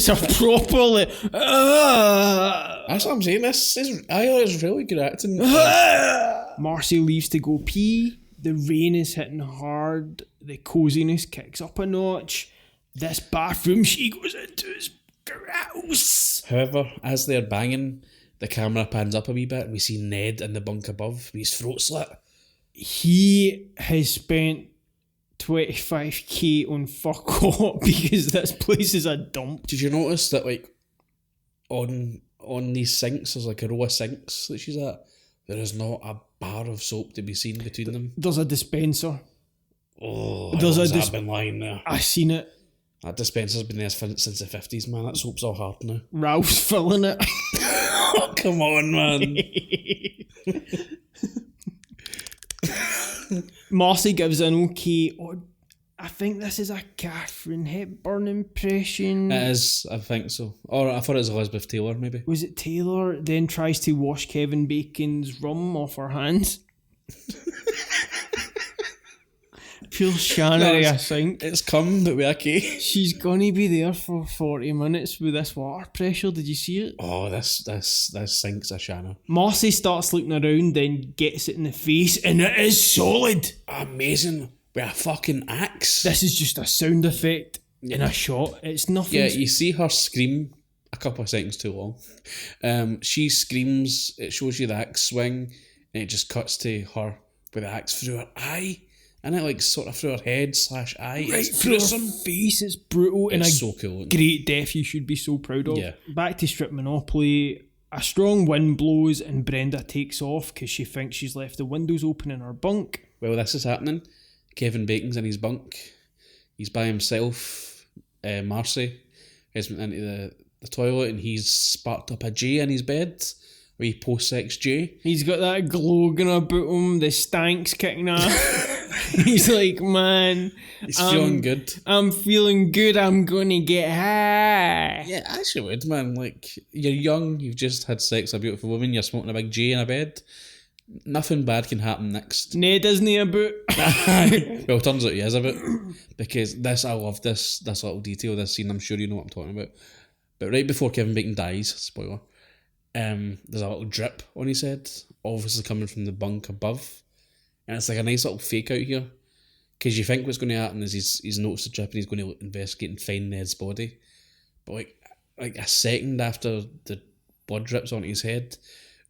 a proper like, That's what I'm saying. I thought it was really good acting. Marcy leaves to go pee. The rain is hitting hard. The coziness kicks up a notch. This bathroom she goes into is gross. However, as they're banging, the camera pans up a wee bit and we see Ned in the bunk above with his throat slit. He has spent 25k on fuck all because this place is a dump. Did you notice that, like, on these sinks, there's like a row of sinks that she's at? There is not a bar of soap to be seen between them. There's a dispenser. Oh, I've been lying there. I seen it. That dispenser's been there since the 50s, man. That soap's all hard now. Ralph's filling it. Oh, come on, man. Marcy gives an okay. I think this is a Catherine Hepburn impression. It is, I think so. Or I thought it was Elizabeth Taylor, maybe. Was it Taylor? Then tries to wash Kevin Bacon's rum off her hands. Pure Shannery, I think. It's come, but we're okay. She's gonna be there for 40 minutes with this water pressure. Did you see it? Oh, this sink's a Shanna. Marcy starts looking around, then gets it in the face, and it is solid. Amazing. With a fucking axe. This is just a sound effect in a shot. It's nothing. Yeah, you see her scream a couple of seconds too long. She screams, it shows you the axe swing, and it just cuts to her with the axe through her eye. And it like sort of through her head / eye. Right it's through her gruesome. face. It's brutal. It's and so cool. Great death you should be so proud of. Yeah. Back to Strip Monopoly. A strong wind blows and Brenda takes off because she thinks she's left the windows open in her bunk. Well, this is happening. Kevin Bacon's in his bunk. He's by himself. Marcy has went into the toilet and he's sparked up a J in his bed. A wee post-sex J. He's got that glow going about him. The stank's kicking off. He's like, man, He's feeling good. I'm feeling good. I'm going to get high. Yeah, as you would, man. Like, you're young, you've just had sex with a beautiful woman, you're smoking a big J in a bed. Nothing bad can happen next. Ned isn't he a boot? Well, it turns out he is a bit. Because I love this little detail, this scene. I'm sure you know what I'm talking about. But right before Kevin Bacon dies, spoiler, there's a little drip on his head, obviously coming from the bunk above. And it's like a nice little fake out here. Because you think what's going to happen is he's noticed the drip and he's going to investigate and find Ned's body. But like a second after the blood drips onto his head,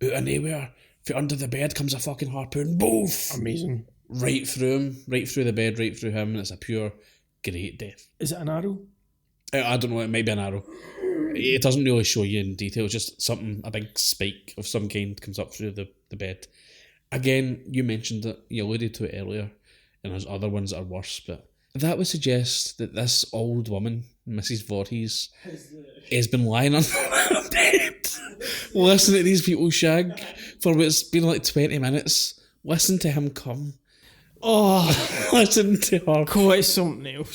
out of nowhere, from under the bed comes a fucking harpoon. Boof! Amazing. Right through him, right through the bed, right through him, and it's a pure great death. Is it an arrow? I don't know, it might be an arrow. It doesn't really show you in detail, it's just something, a big spike of some kind comes up through the bed. Again, you mentioned it, you alluded to it earlier, and there's other ones that are worse, but that would suggest that this old woman, Mrs. Voorhees, has been lying on the bed, listening to these people shag for what's been like 20 minutes. Listen to him come. Oh, Listen to her. quite something else.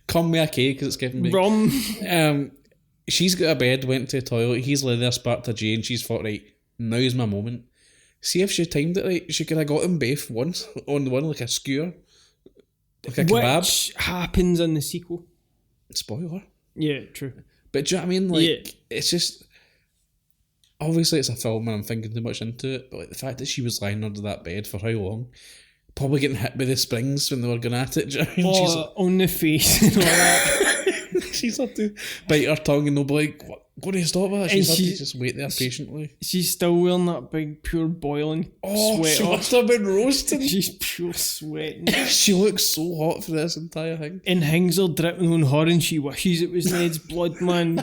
Come with a K, because it's Kevin Bacon. Rum. She's got a bed, went to the toilet, he's laid there, sparked a J, and she's thought, right, now's my moment. See if she timed it right, she could have got them both once, on one, like a skewer. Like a kebab. Which happens in the sequel. Spoiler. Yeah, true. But do you know what I mean? Like, Yeah. it's just... Obviously, it's a film and I'm thinking too much into it, but like the fact that she was lying under that bed for how long? Probably getting hit by the springs when they were going at it. Do you know what I mean? On the face and all that. She's had to bite her tongue and they'll be like, What do you stop her? She's had to just wait there patiently. She's still wearing that big, pure boiling sweater. She must have been roasting. She's pure sweating. She looks so hot for this entire thing. And things are dripping on her and she wishes it was Ned's blood, man.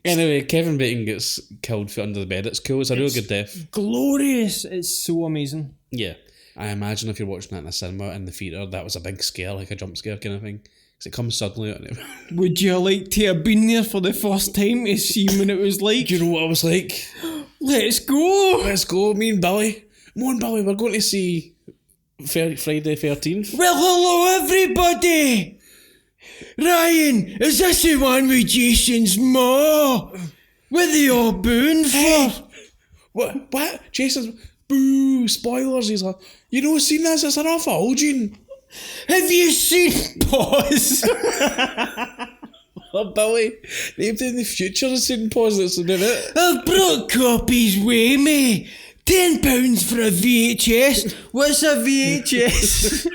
Anyway, Kevin Bacon gets killed for under the bed. It's cool. It's a real good death. Glorious. It's so amazing. Yeah. I imagine if you're watching that in a cinema in the theatre, that was a big scare, like a jump scare kind of thing. Because it comes suddenly on it. Would you like to have been there for the first time to see when it was like? Do you know what I was like? Let's go! Let's go, me and Billy. Come on, Billy, we're going to see Friday 13th. Well, hello everybody! Ryan, is this the one with Jason's ma? What are they all booing for? What? Jason's... Boo! Spoilers! He's like, you know, seen this? It's an awful, Gene. Have you seen... Pause! Oh, Billy, they've in the future has seen pause that's in it. I've brought copies with me. £10 for a VHS. What's a VHS?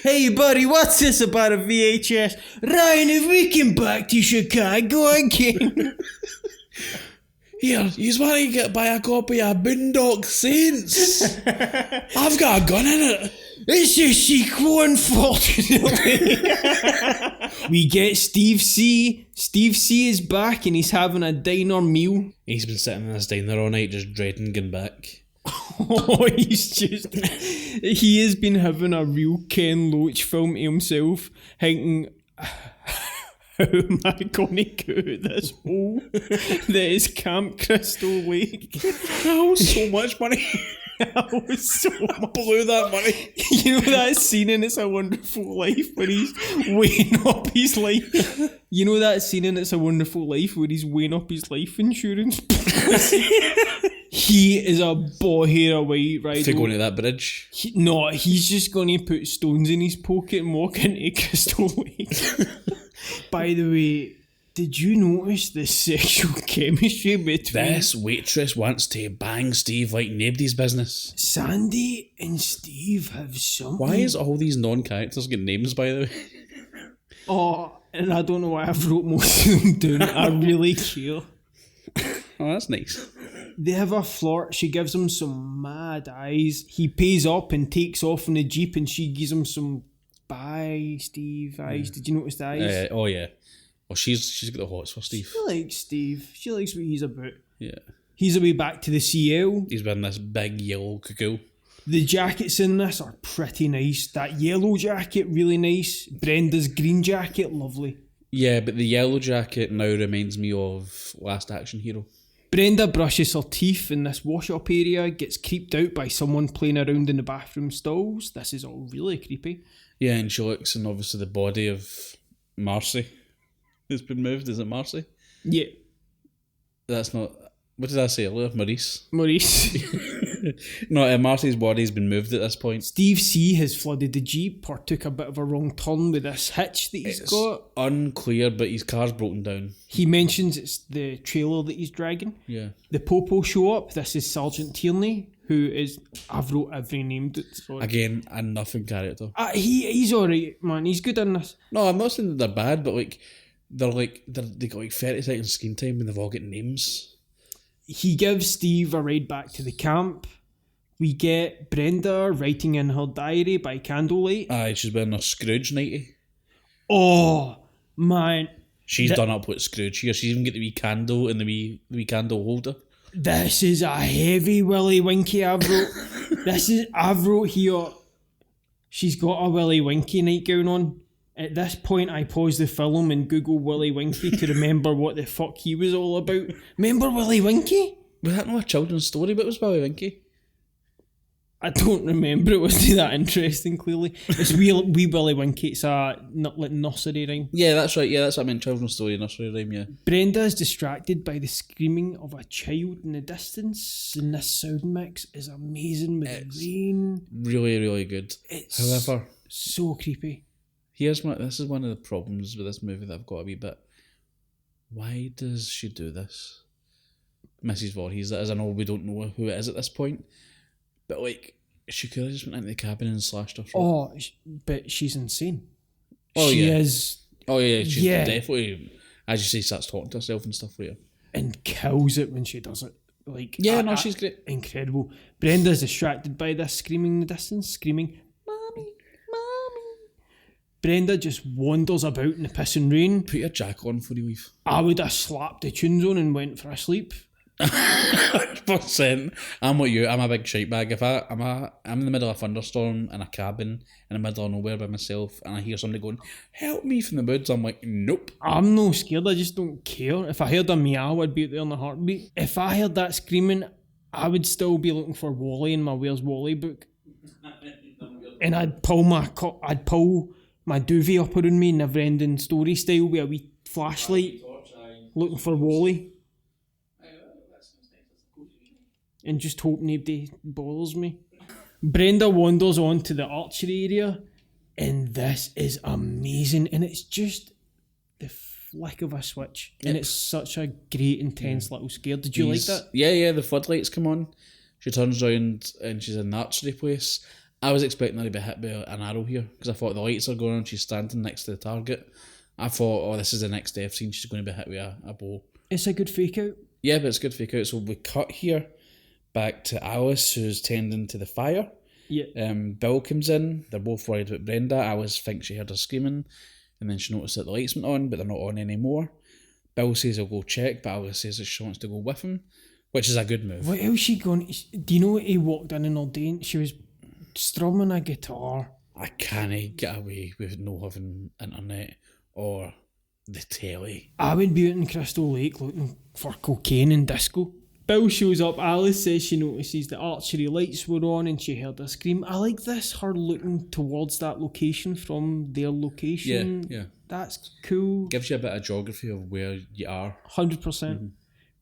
Hey buddy, what's this about a VHS? Ryan, if we came back to Chicago again. Here, you want to get buy a copy of Boondock Saints? I've got a gun in it. It's a sequel, unfortunately. We get Steve C. Steve C is back and he's having a diner meal. He's been sitting in this diner all night just dreading going back. Oh, he has been having a real Ken Loach film to himself, thinking, how am I going to get out of this hole that is Camp Crystal Lake? That was so much money. That was so much. Blew that money. You know that scene in It's a Wonderful Life where he's weighing up his life? You know that scene in It's a Wonderful Life where he's weighing up his life insurance? He is a ball-hair away, right? If you're going to that bridge. He's just going to put stones in his pocket and walk into Crystal Lake. By the way, did you notice the sexual chemistry between... This waitress wants to bang Steve like nobody's business. Sandy and Steve have something... Why is all these non-characters getting names, by the way? Oh, and I don't know why I've wrote most of them down. I really care. Oh, that's nice. They have a flirt. She gives him some mad eyes. He pays up and takes off in the Jeep and she gives him some bye, Steve eyes. Did you notice the eyes? Oh, yeah. Well, she's got the hots for Steve. She likes Steve. She likes what he's about. Yeah. He's away back to the CL. He's wearing this big yellow cuckoo. The jackets in this are pretty nice. That yellow jacket, really nice. Brenda's green jacket, lovely. Yeah, but the yellow jacket now reminds me of Last Action Hero. Brenda brushes her teeth in this wash-up area, gets creeped out by someone playing around in the bathroom stalls. This is all really creepy. Yeah, and she looks, and obviously the body of Marcy has been moved. Is it Marcy? Yeah. That's not... What did I say earlier? Maurice. No, Marcy's body's been moved at this point. Steve C has flooded the Jeep or took a bit of a wrong turn with this hitch that he's got. Unclear, but his car's broken down. He mentions it's the trailer that he's dragging. Yeah. The Popo show up. This is Sergeant Tierney, who is... I've wrote every name. Again, a nothing character. He's alright, man. He's good in this. No, I'm not saying that they're bad, but they got like 30 seconds screen time and they've all got names. He gives Steve a ride back to the camp. We get Brenda writing in her diary by candlelight. Aye, she's wearing a Scrooge nightie. Oh, man. She's done up with Scrooge here. She's even got the wee candle and the wee candle holder. This is a heavy Willy Winky I've wrote. I've wrote here, she's got a Willy Winky nightgown on. At this point, I pause the film and Google Willy Winky to remember what the fuck he was all about. Remember Willy Winky? Was that not a children's story, but it was Willy Winky? I don't remember. It wasn't that interesting, clearly. It's wee Willy Winky. It's a like nursery rhyme. Yeah, that's right. Yeah, that's what I meant. Children's story, nursery rhyme, yeah. Brenda is distracted by the screaming of a child in the distance, and this sound mix is amazing with the rain. Really, really good. However, so creepy. This is one of the problems with this movie that I've got a wee bit. Why does she do this? Mrs. Voorhees, that is, I know we don't know who it is at this point, but she could have just went into the cabin and slashed her throat. Oh, but she's insane. Oh, she yeah. is. Oh, yeah, she's definitely as you say, starts talking to herself and stuff later. And kills it when she does it. Like, Yeah, no, she's great. Incredible. Brenda's distracted by this screaming in the distance, screaming, "Mommy, Mommy." Brenda just wanders about in the pissing rain. Put your jacket on for the weave. I would have slapped the tunes on and went for a sleep. 100%. I'm like you. I'm a big shite bag. If I'm in the middle of a thunderstorm in a cabin in the middle of nowhere by myself, and I hear somebody going, "Help me" from the woods, I'm like, nope. I'm no scared. I just don't care. If I heard a meow, I'd be out there in a heartbeat. If I heard that screaming, I would still be looking for Wally in my Where's Wally book, and I'd pull my duvet up around me, never-ending story style, with a wee flashlight, looking for Wally. And just hope nobody bothers me. Brenda wanders on to the archery area, and this is amazing. And it's just the flick of a switch. Yep. And it's such a great, intense little scare. Did you like that? Yeah, the floodlights come on. She turns around and she's in the archery place. I was expecting her to be hit by an arrow here, because I thought the lights are going on, she's standing next to the target. I thought, oh, this is the next death scene, she's going to be hit with a bow. It's a good fake out. Yeah, but it's a good fake out. So we cut here back to Alice, who's tending to the fire. Yeah. Bill comes in. They're both worried about Brenda. Alice thinks she heard her screaming, and then she noticed that the lights went on, but they're not on anymore. Bill says he'll go check, but Alice says that she wants to go with him, which is a good move. What else she going? Do you know what he walked in all day? She was strumming a guitar. I can't get away with no having internet or the telly. I would be out in Crystal Lake looking for cocaine and disco. Bill shows up. Alice says she notices the archery lights were on and she heard a scream. I like this, her looking towards that location from their location. Yeah. That's cool. Gives you a bit of geography of where you are. 100%. Mm-hmm.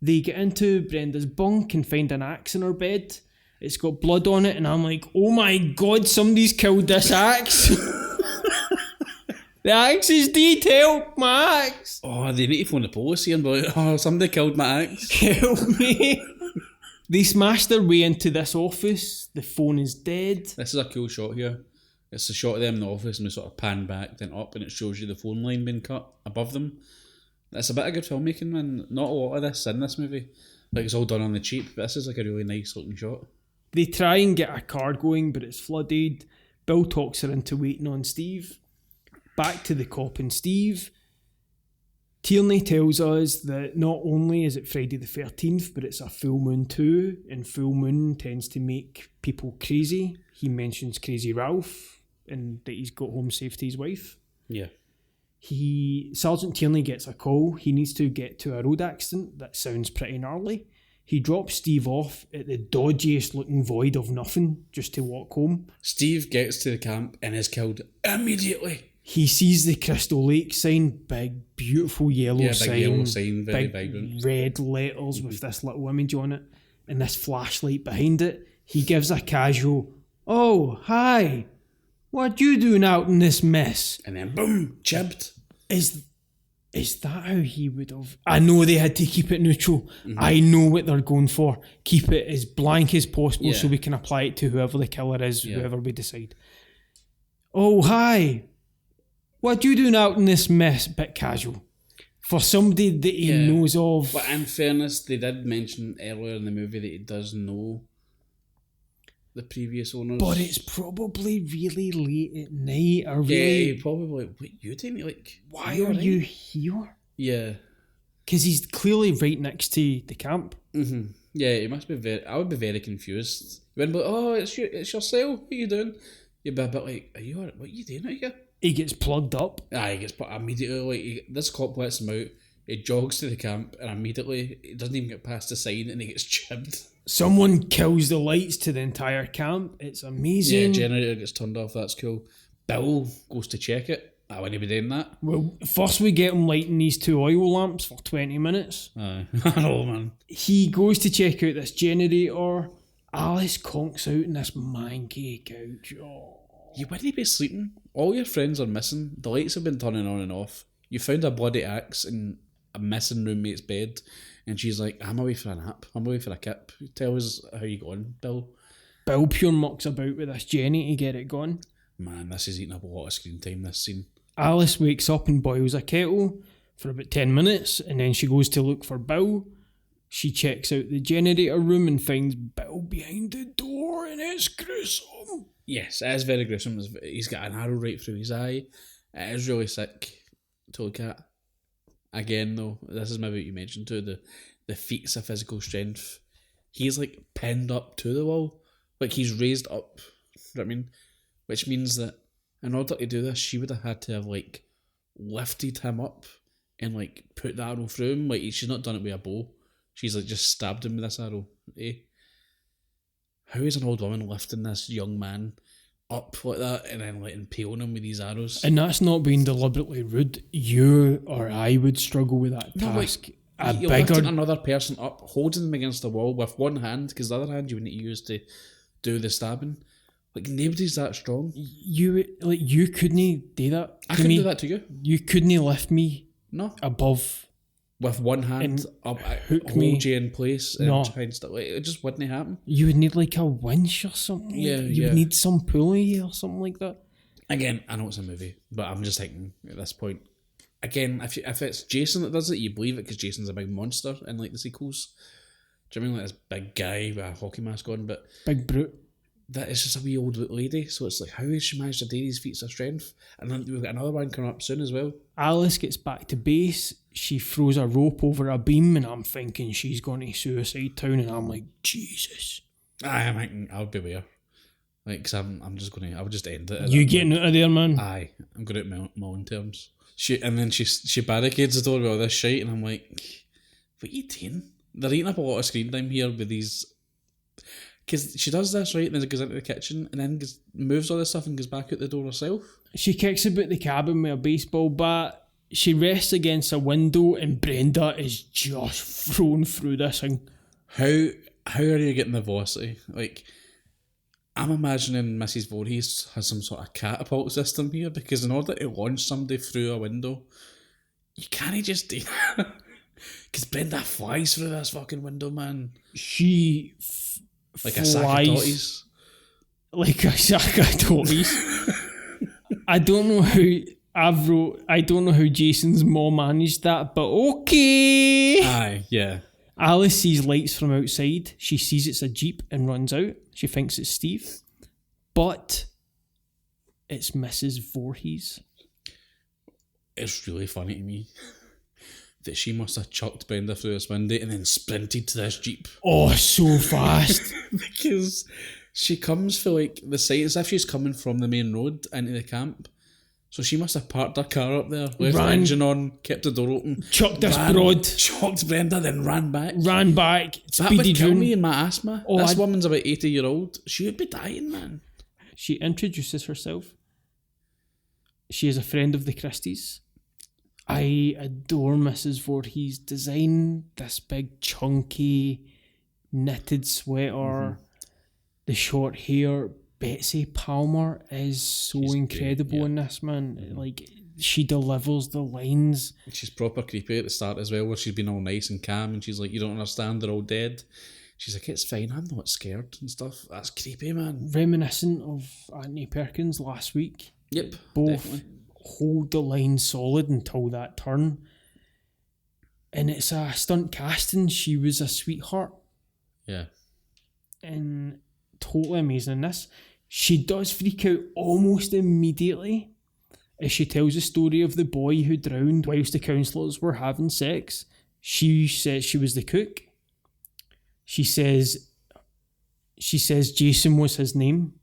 They get into Brenda's bunk and find an axe in her bed. It's got blood on it, and I'm like, oh my god, somebody's killed this axe. The axe is detailed, my axe. Oh, they need to phone the police here and be like, oh, somebody killed my axe. Help me. They smash their way into this office. The phone is dead. This is a cool shot here. It's a shot of them in the office, and we sort of pan back, then up, and it shows you the phone line being cut above them. It's a bit of good filmmaking, man. Not a lot of this in this movie. Like, it's all done on the cheap, but this is like a really nice looking shot. They try and get a car going, but it's flooded. Bill talks her into waiting on Steve. Back to the cop and Steve. Tierney tells us that not only is it Friday the 13th, but it's a full moon too, and full moon tends to make people crazy. He mentions Crazy Ralph, and that he's got home safe to his wife. Yeah. Sergeant Tierney gets a call. He needs to get to a road accident that sounds pretty gnarly. He drops Steve off at the dodgiest looking void of nothing just to walk home. Steve gets to the camp and is killed immediately. He sees the Crystal Lake sign, big, beautiful yellow sign. Big yellow sign, very big vibrant. Red letters with this little image on it and this flashlight behind it. He gives a casual, "Oh, hi, what you doing out in this mess?" And then boom, chipped. Is that how he would have... I know they had to keep it neutral. Mm-hmm. I know what they're going for. Keep it as blank as possible so we can apply it to whoever the killer is, whoever we decide. "Oh, hi. What you doing out in this mess?" Bit casual. For somebody that he knows of. But in fairness, they did mention earlier in the movie that he does know the previous owners. But it's probably really late at night. Or really... Yeah, probably. What you doing? Like, why are you here? Yeah. Because he's clearly right next to the camp. Mm-hmm. Yeah, he must be very... I would be very confused. When be like, oh, it's your cell. What are you doing? You'd be a bit like, are you alright? What are you doing out here? He gets plugged up. He gets put immediately. Like, this cop lets him out. He jogs to the camp, and immediately he doesn't even get past the sign, and he gets chipped. Someone kills the lights to the entire camp. It's amazing. Yeah, generator gets turned off. That's cool. Bill goes to check it. I wouldn't be doing that. Well, first we get him lighting these 2 oil lamps for 20 minutes. Aye. I know, man. He goes to check out this generator. Alice conks out in this manky couch. Oh. You wouldn't be sleeping. All your friends are missing. The lights have been turning on and off. You found a bloody axe in a missing roommate's bed, and she's like, I'm away for a nap. I'm away for a kip. Tell us how you going, Bill. Bill pure mucks about with this Jenny to get it going. Man, this is eating up a lot of screen time, this scene. Alice wakes up and boils a kettle. for about 10 minutes, and then she goes to look for Bill. She checks out the generator room and finds Bill behind the door, and it's gruesome. Yes, it is very gruesome. He's got an arrow right through his eye. It is really sick to look at. Again, though, this is maybe what you mentioned too, the feats of physical strength. He's like pinned up to the wall. Like he's raised up. You know what I mean? Which means that in order to do this, she would have had to have like lifted him up and like put the arrow through him. Like she's not done it with a bow. She's like just stabbed him with this arrow. Eh? How is an old woman lifting this young man up like that and then like impaling him with these arrows? And that's not being deliberately rude. You or I would struggle with that No, task. like, you're lifting another person up, holding them against the wall with one hand, because the other hand you would need to use to do the stabbing. Like nobody's that strong. You couldn't do that. I couldn't do that to you. You couldn't lift me No. Above. With one hand up, hook me. hold you in place and No. try and stuff. Like, it just wouldn't happen. You would need like a winch or something. Yeah, You would need some pulley or something like that. Again, I know it's a movie, but I'm just thinking at this point. Again, if it's Jason that does it, you believe it because Jason's a big monster in like the sequels. Do you know what I mean? Like this big guy with a hockey mask on, but Big brute. that is just a wee old lady. So it's like, how has she managed to do these feats of strength? And then we've got another one coming up soon as well. Alice gets back to base. She throws a rope over a beam, and I'm thinking she's going to Suicide Town, and I'm like, Jesus. I'm thinking I'll be aware. Like, cause I'm just going to, I'll just end it. You getting out of there, man? Aye, I'm good at my own terms. And then she barricades the door with all this shit, and I'm like, what are you doing? They're eating up a lot of screen time here with these. Because she does this, right, and then goes into the kitchen, and then moves all this stuff and goes back out the door herself. She kicks about the cabin with a baseball bat. She rests against a window, and Brenda is just thrown through this thing. How are you getting the velocity? Like, I'm imagining Mrs. Voorhees has some sort of catapult system here, because in order to launch somebody through a window, you can't just do that. Because Brenda flies through this fucking window, man. She like flies, a sack of totties. Like a sack of totties. I don't know how Jason's mom managed that, but okay. Aye, yeah. Alice sees lights from outside. She sees it's a Jeep and runs out. She thinks it's Steve. But it's Mrs. Voorhees. It's really funny to me that she must have chucked Brenda through this window and then sprinted to this Jeep. Oh, so fast. Because she comes for like the site as if she's coming from the main road into the camp. So she must have parked her car up there, left the engine on, kept the door open, chucked this broad, chucked Brenda, then ran back. That would kill me in my asthma. Oh, this woman's about 80-year-old. She would be dying, man. She introduces herself. She is a friend of the Christies. I adore Mrs. Voorhees' design. This big, chunky, knitted sweater, the short hair. Betsy Palmer is she's incredible great, in this, man. Like, she delivers the lines. She's proper creepy at the start as well, where she's been all nice and calm, and she's like, you don't understand, they're all dead. She's like, it's fine, I'm not scared and stuff. That's creepy, man. Reminiscent of Anthony Perkins last week. Yep, both definitely. Hold the line solid until that turn. And it's a stunt casting. She was a sweetheart. Yeah. And totally amazing in this. She does freak out almost immediately as she tells the story of the boy who drowned whilst the counsellors were having sex. She says she was the cook. She says Jason was his name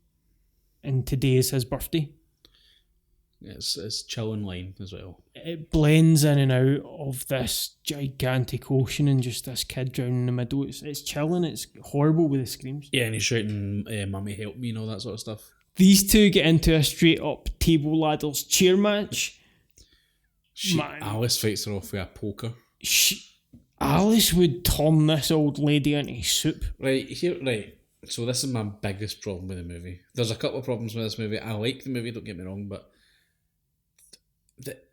and today is his birthday. It's chilling line as well. It blends in and out of this gigantic ocean and just this kid drowning in the middle. It's chilling. It's horrible with the screams. Yeah, and he's shouting, "Mummy, help me," and all that sort of stuff. These two get into a straight up table ladders cheer match. Alice fights her off with a poker. Alice would turn this old lady into soup. Right. So this is my biggest problem with the movie. There's a couple of problems with this movie. I like the movie, don't get me wrong, but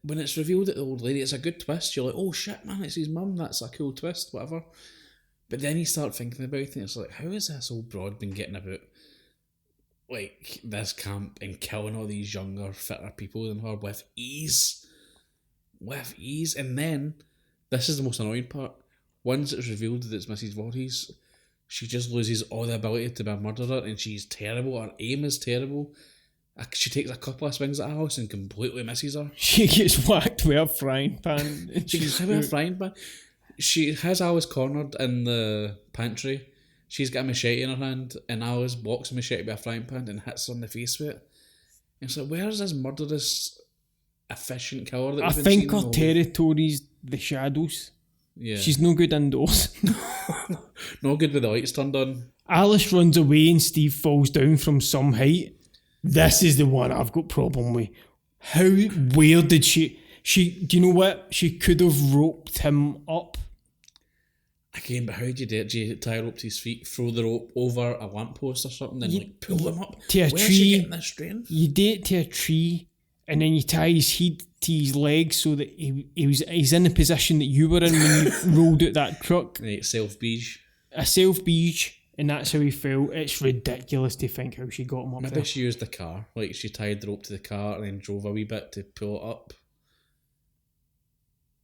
when it's revealed that the old lady, it's a good twist. You're like, oh shit, man, it's his mum. That's a cool twist, whatever. But then you start thinking about it, and it's like, how has this old broad been getting about like this camp and killing all these younger, fitter people than her with ease? with ease. And then, this is the most annoying part, once it's revealed that it's Mrs. Voorhees, she just loses all the ability to be a murderer, and she's terrible. Her aim is terrible. She takes a couple of swings at Alice and completely misses her. She gets whacked with a frying pan. She gets hit with a frying pan. She has Alice cornered in the pantry. She's got a machete in her hand, and Alice blocks the machete with a frying pan and hits her in the face with it. And it's like, where's this murderous, efficient killer that I we've been think her territory's the shadows. Yeah. She's no good indoors. No good with the lights turned on. Alice runs away and Steve falls down from some height. This is the one I've got problem with. Where did she... Do you know what? She could have roped him up. Again, but how do you do it? Do you tie a rope to his feet, throw the rope over a lamppost or something, and pull him up? To a Where's tree. she getting this strength? You do it to a tree, and then you tie his head to his legs so that he's in the position that you were in when you rolled out that truck. Right, self-beige. A self-beige, and that's how he fell. It's ridiculous to think how she got him up Maybe there. she used the car. Like, she tied the rope to the car and then drove a wee bit to pull it up.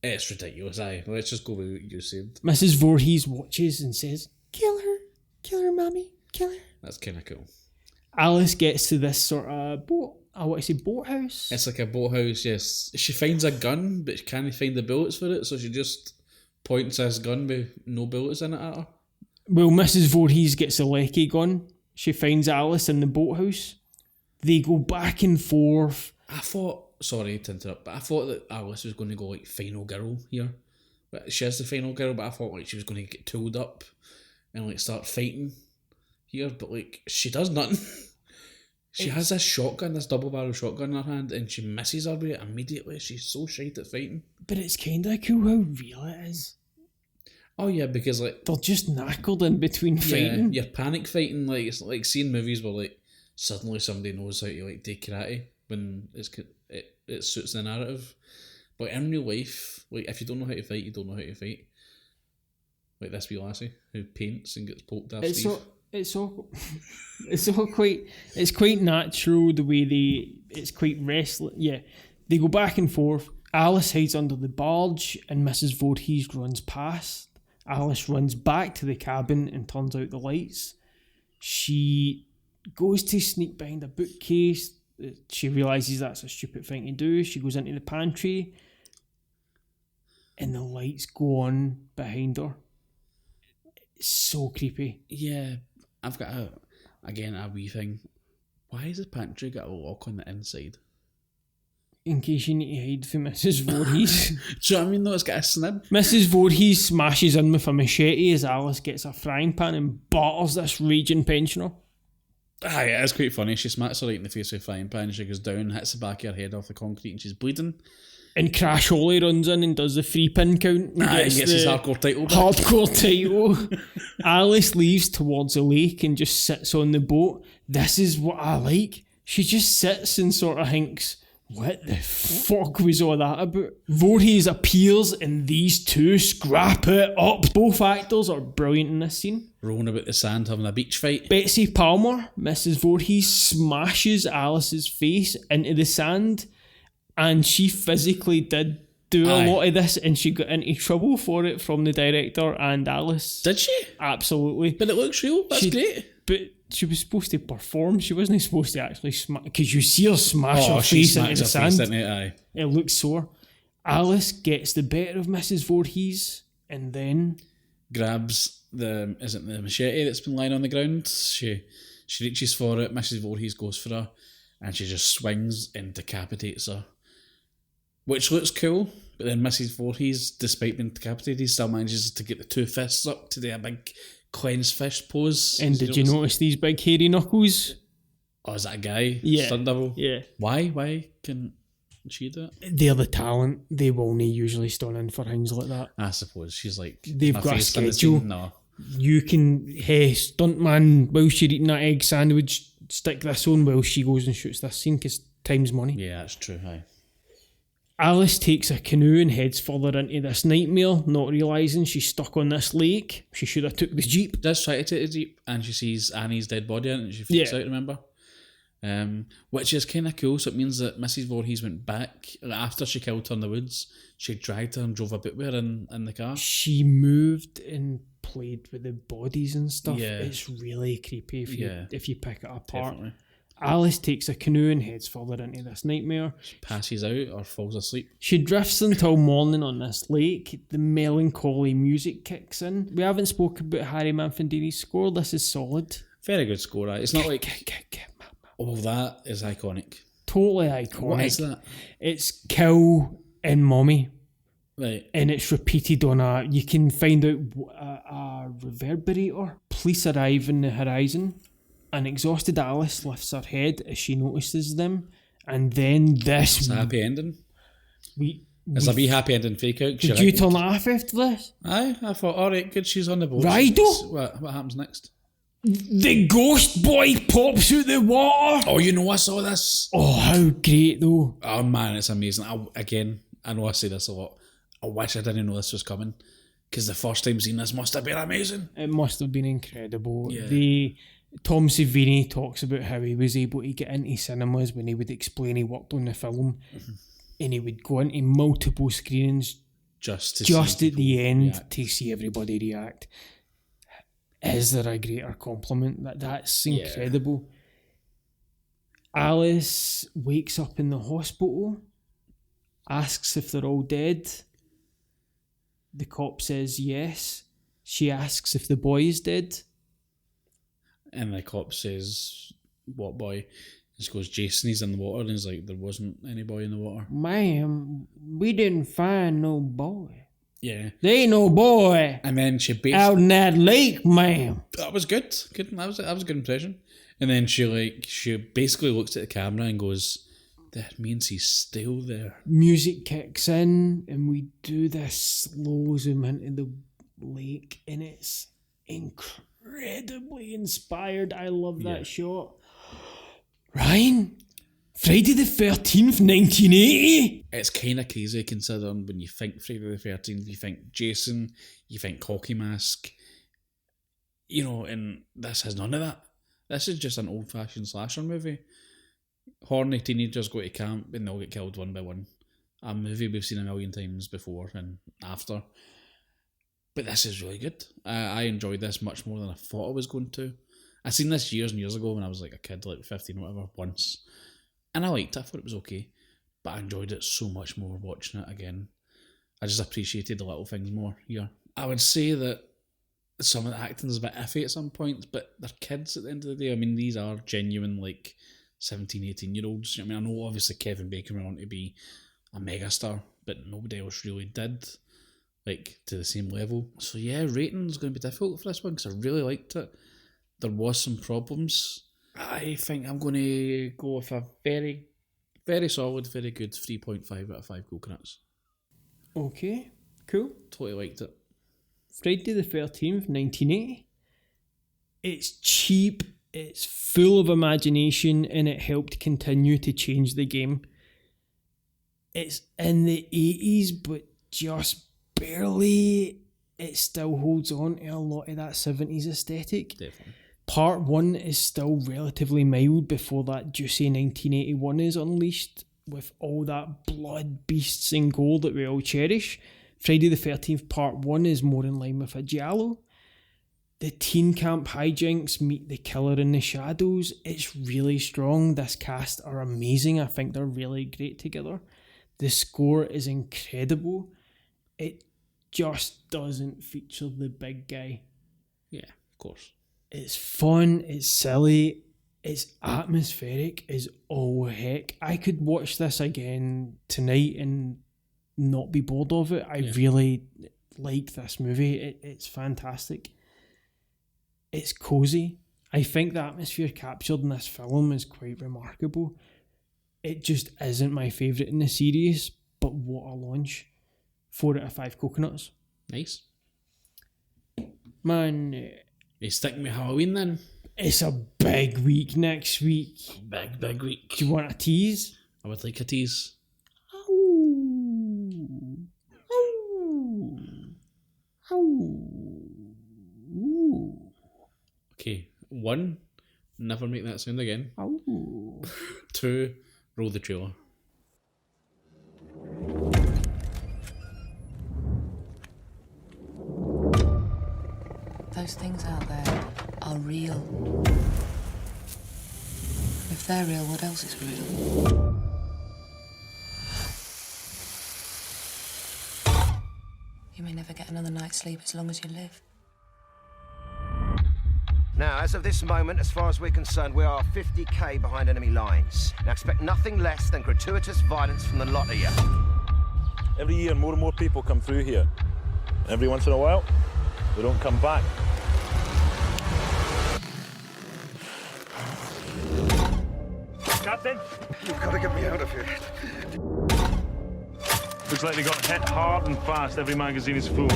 It's ridiculous, aye. Let's just go with what you said. Mrs. Voorhees watches and says, kill her, mommy, kill her. That's kind of cool. Alice gets to this sort of boathouse. It's like a boathouse, yes. She finds a gun, but she can't find the bullets for it, so she just points this gun with no bullets in it at her. Well, Mrs. Voorhees gets a lecky gun. She finds Alice in the boathouse. They go back and forth. I thought, sorry to interrupt, but I thought that Alice was going to go like final girl here. But she is the final girl, but I thought like she was going to get tooled up and like start fighting here, but like she does nothing. She has this shotgun, this double barrel shotgun in her hand, and she misses her with it immediately. She's so shite at fighting. But it's kind of cool how real it is. Oh yeah, because like they're just knackered in between fighting. Yeah, you're panic fighting. Like it's like seeing movies where like suddenly somebody knows how to like do karate when it suits the narrative. But in real life, like if you don't know how to fight, you don't know how to fight. Like this wee lassie who paints and gets poked off. It's quite natural the way it's quite wrestling. Yeah, they go back and forth. Alice hides under the barge and Mrs. Voorhees runs past. Alice runs back to the cabin and turns out the lights. She goes to sneak behind a bookcase. She realises that's a stupid thing to do. She goes into the pantry and the lights go on behind her. It's so creepy. Yeah, I've got a wee thing. Why has the pantry got a lock on the inside? In case you need to hide from Mrs. Voorhees. Do you know what I mean though? It's got a snib. Mrs. Voorhees smashes in with a machete as Alice gets a frying pan and batters this raging pensioner. Aye, it is quite funny. She smacks her right in the face with a frying pan, she goes down, hits the back of her head off the concrete and she's bleeding. And Crash Holly runs in and does the 3-pin count. And gets his hardcore title back. Hardcore title. Alice leaves towards the lake and just sits on the boat. This is what I like. She just sits and sort of thinks, what the fuck was all that about? Voorhees appears and these two scrap it up. Both actors are brilliant in this scene. Rolling about the sand, having a beach fight. Betsy Palmer, Mrs. Voorhees, smashes Alice's face into the sand, and she physically did do a lot of this, and she got into trouble for it from the director and Alice. Did she? Absolutely. But it looks real. That's great. But she was supposed to perform. She wasn't supposed to actually smash, because you see her smash her face into the sand. It looks sore. Alice gets the better of Mrs. Voorhees and then grabs the machete that's been lying on the ground. She reaches for it. Mrs. Voorhees goes for her, and she just swings and decapitates her, which looks cool. But then Mrs. Voorhees, despite being decapitated, still manages to get the two fists up to do a big clenched fist pose. And did you notice these big hairy knuckles? Oh, is that a guy? Yeah. Stunt double? Yeah. Why can she do it? They're the talent. They will not usually stand in for things like that. I suppose. She's like... They've got a schedule. No. You can, hey, stuntman, whilst you're eating that egg sandwich, stick this on while she goes and shoots this scene, because time's money. Yeah, that's true, aye. Alice takes a canoe and heads further into this nightmare, not realising she's stuck on this lake. She should have took the jeep. Does try to take the jeep, and she sees Annie's dead body in it, and she freaks out, remember? Which is kind of cool. So it means that Mrs. Voorhees went back after she killed her in the woods. She dragged her and drove about with her in the car. She moved and played with the bodies and stuff. Yeah. It's really creepy if you pick it apart. Definitely. Alice takes a canoe and heads further into this nightmare. She passes out or falls asleep. She drifts until morning on this lake. The melancholy music kicks in. We haven't spoken about Harry Manfredini's score. This is solid. Very good score. Right? It's not like... Oh, that is iconic. Totally iconic. What is that? It's Kill and Mommy. Right. And it's repeated on a... You can find out a reverberator. Police arrive in the horizon. An exhausted Alice lifts her head as she notices them. And then this... It's a happy ending. It's a wee happy ending fake out. Did you turn off after this? Aye, I thought, alright, good, she's on the boat. Rido? What happens next? The ghost boy pops out the water. Oh, you know, I saw this. Oh, how great though. Oh man, it's amazing. I know I say this a lot. I wish I didn't know this was coming. Because the first time seeing this must have been amazing. It must have been incredible. Yeah. Tom Savini talks about how he was able to get into cinemas when he would explain he worked on the film. Mm-hmm. And he would go into multiple screenings just at the end react. To see everybody react. Is there a greater compliment? That's incredible. Yeah. Alice wakes up in the hospital, asks if they're all dead. The cop says yes. She asks if the boy is dead. And the cop says, what boy? He goes, Jason, he's in the water. And he's like, there wasn't any boy in the water. Ma'am, we didn't find no boy. Yeah. There ain't no boy. And then she basically... Out in that lake, ma'am. That was good. That was a good impression. And then she basically looks at the camera and goes, that means he's still there. Music kicks in and we do this slow zoom into the lake and it's incredibly inspired. I love that shot. Ryan, Friday the 13th, 1980? It's kind of crazy considering when you think Friday the 13th, you think Jason, you think Hockey Mask, and this has none of that. This is just an old-fashioned slasher movie. Horny teenagers go to camp and they'll get killed one by one. A movie we've seen a million times before and after. But this is really good. I enjoyed this much more than I thought I was going to. I seen this years and years ago when I was like a kid, like 15 or whatever, once. And I liked it. I thought it was okay. But I enjoyed it so much more watching it again. I just appreciated the little things more here. I would say that some of the acting is a bit iffy at some points, but they're kids at the end of the day. I mean, these are genuine, 17, 18-year-olds. I mean, I know obviously Kevin Bacon went on to be a megastar, but nobody else really did, to the same level. So yeah, rating's going to be difficult for this one because I really liked it. There was some problems. I think I'm going to go with a very, very solid, very good 3.5 out of 5 coconuts. Okay, cool. Totally liked it. Friday the 13th, 1980. It's cheap, it's full of imagination, and it helped continue to change the game. It's in the 80s, but just barely. It still holds on to a lot of that 70s aesthetic. Definitely. Part 1 is still relatively mild before that juicy 1981 is unleashed with all that blood, beasts and gold that we all cherish. Friday the 13th Part 1 is more in line with a giallo. The teen camp hijinks meet the killer in the shadows. It's really strong. This cast are amazing. I think they're really great together. The score is incredible. It just doesn't feature the big guy. Yeah, of course. It's fun, it's silly, it's atmospheric as all heck. I could watch this again tonight and not be bored of it. I really like this movie. It's fantastic. It's cozy. I think the atmosphere captured in this film is quite remarkable. It just isn't my favourite in the series, but what a launch. 4 out of 5 coconuts. Nice. Man, you stick me Halloween then? It's a big week next week. Big week. Do you want a tease? I would like a tease. Okay, 1. Never make that sound again. 2, roll the trailer. Those things out there are real. If they're real, what else is real? You may never get another night's sleep as long as you live. Now, as of this moment, as far as we're concerned, we are 50k behind enemy lines. Now, expect nothing less than gratuitous violence from the lot of you. Every year, more and more people come through here. Every once in a while, they don't come back. Captain? You've got to get me out of here. Looks like they got hit hard and fast. Every magazine is full.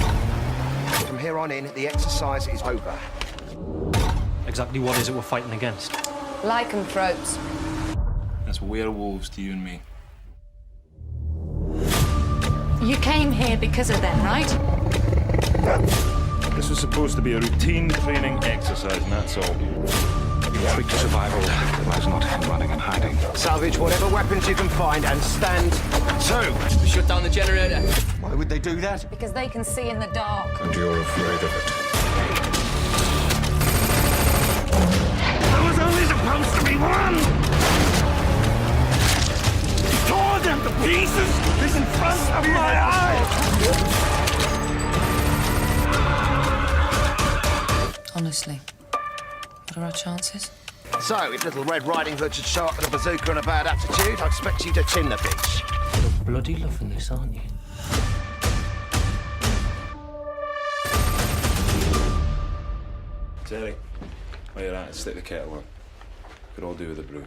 From here on in, the exercise is over. Exactly what is it we're fighting against? Lycanthropes. That's werewolves to you and me. You came here because of them, right? This was supposed to be a routine training exercise, and that's all. Quick to survival relies not in running and hiding. Salvage whatever weapons you can find and stand to. Shut down the generator. Why would they do that? Because they can see in the dark. And you're afraid of it. There was only supposed to be one! You tore them to pieces! This in front of my eyes! Honestly, what are our chances? So, if Little Red Riding Hood should show up with a bazooka and a bad attitude, I expect you to tin the bitch. You're bloody loving this, aren't you? Terry, while you're at it, stick the kettle on. Could all do with a brew.